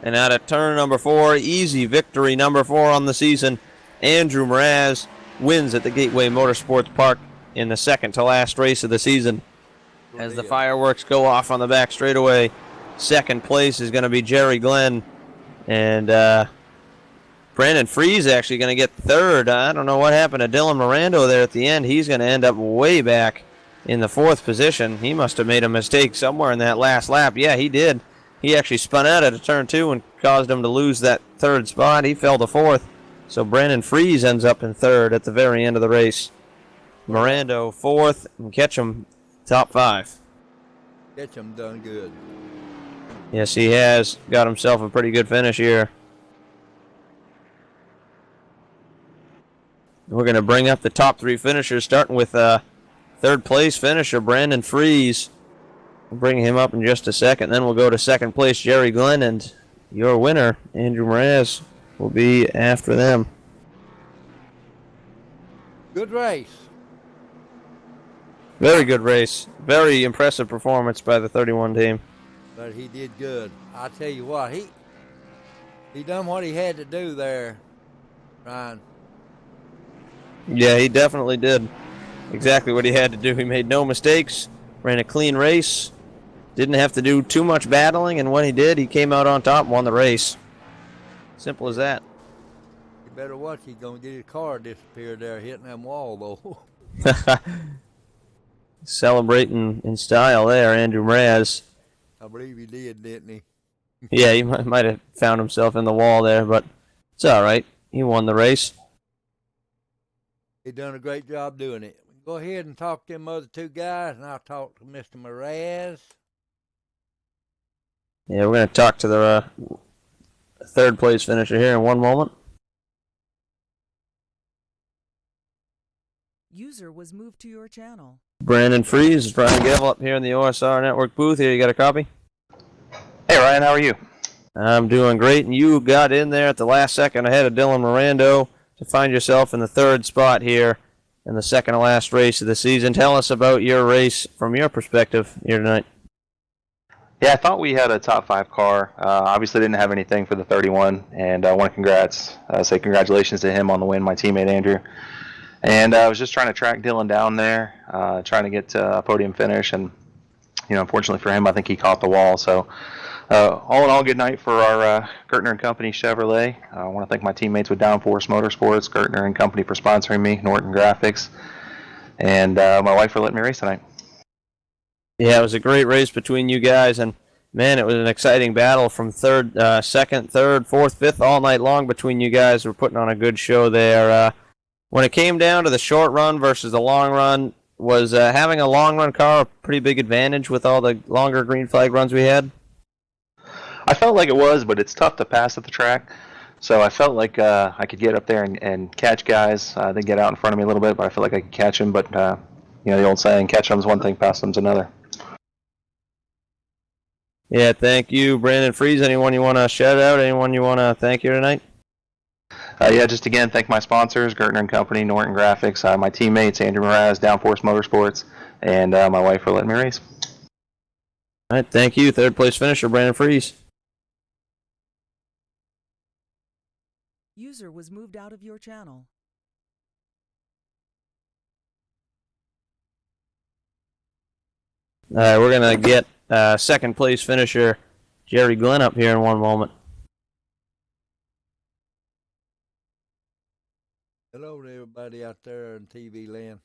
And out at turn number 4, easy victory number 4 on the season. Andrew Mraz wins at the Gateway Motorsports Park in the second to last race of the season. As the fireworks go off on the back straightaway, second place is going to be Jerry Glenn. And Brandon Fries actually going to get third. I don't know what happened to Dylan Mirando there at the end. He's going to end up way back in the 4th position. He must have made a mistake somewhere in that last lap. Yeah, he did. He actually spun out at a turn 2 and caused him to lose that 3rd spot. He fell to 4th. So Brandon Fries ends up in 3rd at the very end of the race. Mirando 4th, and Ketchum top 5. Ketchum done good. Yes, he has got himself a pretty good finish here. We're going to bring up the top 3 finishers, starting with 3rd place finisher Brandon Fries. We'll bring him up in just a second. Then we'll go to 2nd place Jerry Glenn, and your winner, Andrew Mraz, will be after them. Good race. Very good race. Very impressive performance by the 31 team. But he did good. I tell you what, he done what he had to do there, Ryan. Yeah, he definitely did exactly what he had to do. He made no mistakes, ran a clean race, didn't have to do too much battling, and when he did, he came out on top and won the race. Simple as that. You better watch. He's going to get his car disappear there hitting that wall, though. Celebrating in style there, Andrew Mraz. I believe he did, didn't he? Yeah, he might have found himself in the wall there, but it's all right. He won the race. He done a great job doing it. Go ahead and talk to them other 2 guys, and I'll talk to Mr. Mraz. Yeah, we're going to talk to the 3rd place finisher here in one moment. User was moved to your channel. Brandon Fries, Brian Gavel up here in the OSR Network booth. Here, you got a copy? Hey, Ryan, how are you? I'm doing great, and you got in there at the last second ahead of Dylan Mirando to find yourself in the 3rd spot here in the second to last race of the season. Tell us about your race from your perspective here tonight. Yeah, I thought we had a top 5 car. Obviously didn't have anything for the 31, and I want to say congratulations to him on the win, my teammate Andrew. And I was just trying to track Dylan down there, trying to get to a podium finish, and unfortunately for him, I think he caught the wall. So all in all, good night for our Gertner and Company Chevrolet. I want to thank my teammates with Downforce Motorsports, Gertner and Company for sponsoring me, Norton Graphics, and my wife for letting me race tonight. Yeah, it was a great race between you guys, and man, it was an exciting battle from 2nd, 3rd, 4th, 5th all night long between you guys. We're putting on a good show there. When it came down to the short run versus the long run, was having a long run car a pretty big advantage with all the longer green flag runs we had? I felt like it was, but it's tough to pass at the track. So I felt like I could get up there and catch guys. They get out in front of me a little bit, but I feel like I could catch them. But the old saying, catch them's one thing, pass them's another. Yeah, thank you, Brandon Freeze. Anyone you want to shout out? Anyone you want to thank here tonight? Yeah, just again, thank my sponsors, Gertner and Company, Norton Graphics, my teammates, Andrew Mraz, Downforce Motorsports, and my wife for letting me race. All right, thank you. Third place finisher, Brandon Freeze. User was moved out of your channel. All right, we're going to get second place finisher, Jerry Glenn, up here in one moment. Hello to everybody out there in TV land.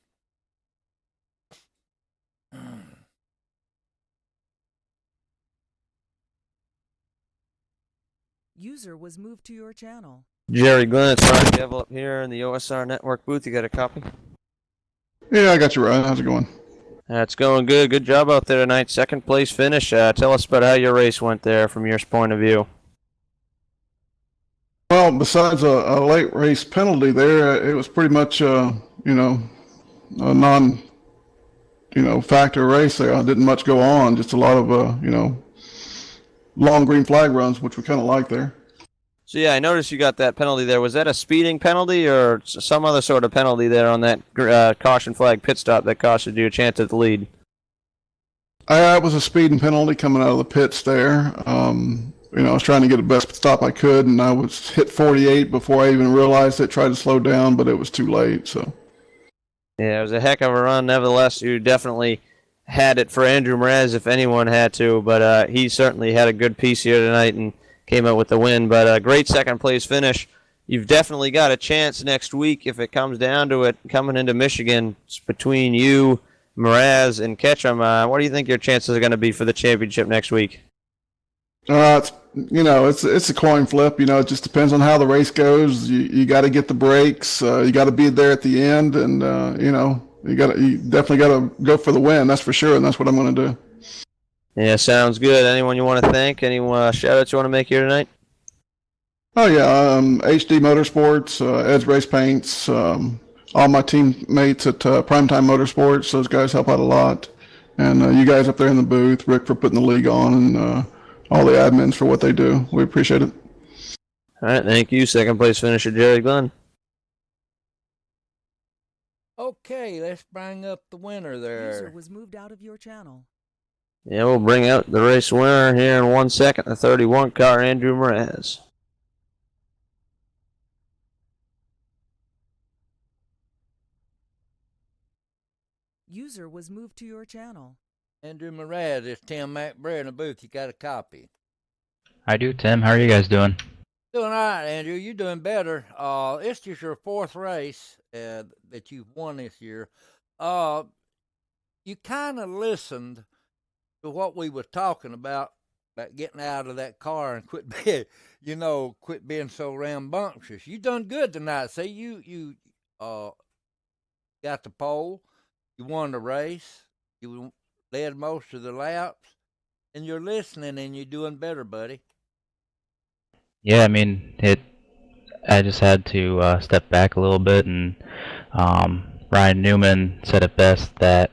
User was moved to your channel. Jerry Glenn, it's Ronnie Devil up here in the OSR Network booth. You got a copy? Yeah, I got you, Ryan. How's it going? It's going good. Good job out there tonight. Second place finish. Tell us about how your race went there from your point of view. Well, besides a late race penalty there, it was pretty much, a non, factor race there. Didn't much go on. Just a lot of, long green flag runs, which we kind of like there. So, yeah, I noticed you got that penalty there. Was that a speeding penalty or some other sort of penalty there on that caution flag pit stop that costed you a chance at the lead? It was a speeding penalty coming out of the pits there. I was trying to get the best stop I could, and I was hit 48 before I even realized it. Tried to slow down, but it was too late. So, yeah, it was a heck of a run. Nevertheless, you definitely had it for Andrew Mraz if anyone had to, but he certainly had a good piece here tonight and came out with the win. But a great second place finish. You've definitely got a chance next week if it comes down to it. Coming into Michigan, it's between you, Mraz, and Ketchum. What do you think your chances are going to be for the championship next week? It's a coin flip. It just depends on how the race goes. You got to get the breaks. You got to be there at the end, and you definitely got to go for the win. That's for sure, and that's what I'm going to do. Yeah, sounds good. Anyone you want to thank? Any shout-outs you want to make here tonight? Oh yeah, HD Motorsports, Ed's Race Paints, all my teammates at Primetime Motorsports. Those guys help out a lot, and you guys up there in the booth, Rick for putting the league on, and all the admins for what they do. We appreciate it. All right, thank you. Second place finisher, Jerry Glenn. Okay, let's bring up the winner there. User was moved out of your channel. Yeah, we'll bring out the race winner here in 1 second. The 31 car, Andrew Mraz. User was moved to your channel. Andrew Mraz, it's Tim McBrayer in the booth. You got a copy. I do, Tim. How are you guys doing? Doing all right, Andrew. You're doing better. It's just your fourth race that you've won this year. You kind of listened to what we were talking about getting out of that car and quit being so rambunctious. You done good tonight. See, you got the pole. You won the race. You led most of the laps, and you're listening, and you're doing better, buddy. Yeah, I mean, I just had to step back a little bit, and Ryan Newman said it best that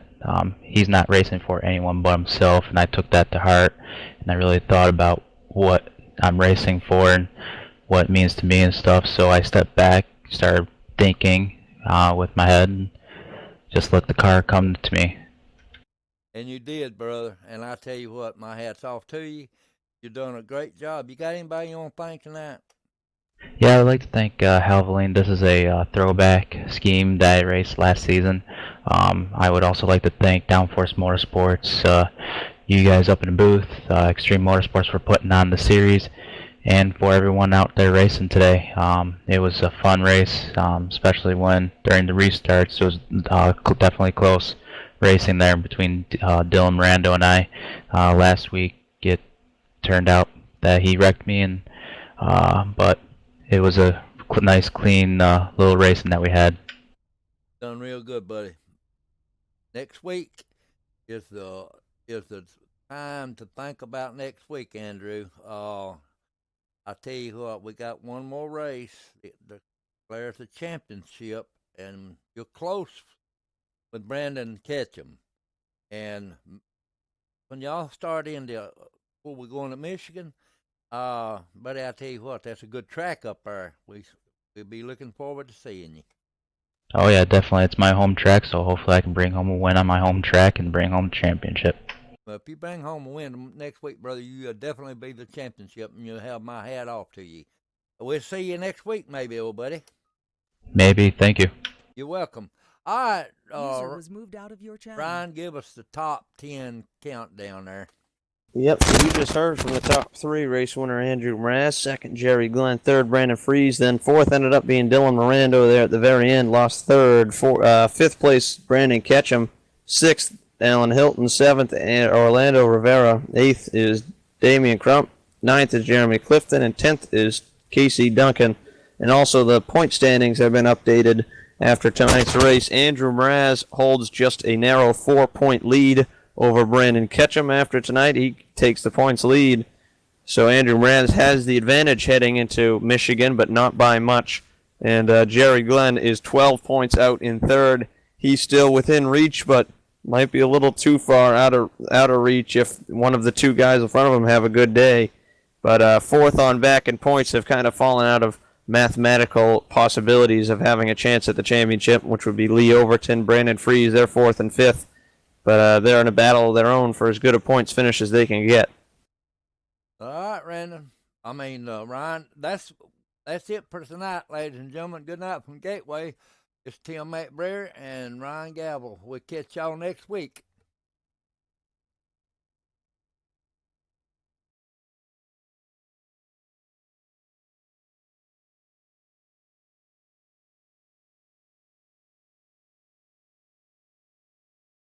he's not racing for anyone but himself, and I took that to heart, and I really thought about what I'm racing for and what it means to me and stuff. So I stepped back, started thinking with my head, and just let the car come to me. And you did, brother. And I tell you what, my hat's off to you. You're doing a great job. You got anybody you want to thank tonight? Yeah, I'd like to thank Halvoline. This is a throwback scheme that I raced last season. I would also like to thank Downforce Motorsports, you guys up in the booth, Extreme Motorsports for putting on the series, and for everyone out there racing today. It was a fun race, especially when during the restarts it was definitely close racing there between Dylan Miranda and I. Last week it turned out that he wrecked me, and but it was a nice, clean little racing that we had. Done real good, buddy. Next week is the time to think about next week, Andrew. I tell you what, we got one more race. Declares the championship, and you're close with Brandon Ketchum. And when y'all start into before we go into Michigan. Buddy, I tell you what, that's a good track up there. We'll be looking forward to seeing you. Oh yeah, definitely. It's my home track, so hopefully I can bring home a win on my home track and bring home the championship. Well, if you bring home a win next week, brother, you'll definitely be the championship, and you'll have my hat off to you. We'll see you next week, maybe, old buddy. Maybe. Thank you. You're welcome. All right, User was moved out of your channel. Ryan, give us the top 10 countdown there. Yep, so you just heard from the top three. Race winner Andrew Mraz, second Jerry Glenn, third Brandon Fries, then fourth ended up being Dylan Mirando there at the very end, lost third. Fifth place Brandon Ketchum, sixth Alan Hilton, seventh Orlando Rivera, eighth is Damian Crump, ninth is Jeremy Clifton, and 10th is Casey Duncan. And also the point standings have been updated after tonight's race. Andrew Mraz holds just a narrow 4-point lead over Brandon Ketchum after tonight. He takes the points lead. So Andrew Mraz has the advantage heading into Michigan, but not by much. And Jerry Glenn is 12 points out in third. He's still within reach, but might be a little too far out of reach if one of the two guys in front of him have a good day. But fourth on back in points have kind of fallen out of mathematical possibilities of having a chance at the championship, which would be Lee Overton, Brandon Fries, they're fourth and fifth. But they're in a battle of their own for as good a points finish as they can get. All right, Ryan, that's it for tonight, ladies and gentlemen. Good night from Gateway. It's Tim McBrayer and Ryan Gavel. We'll catch y'all next week.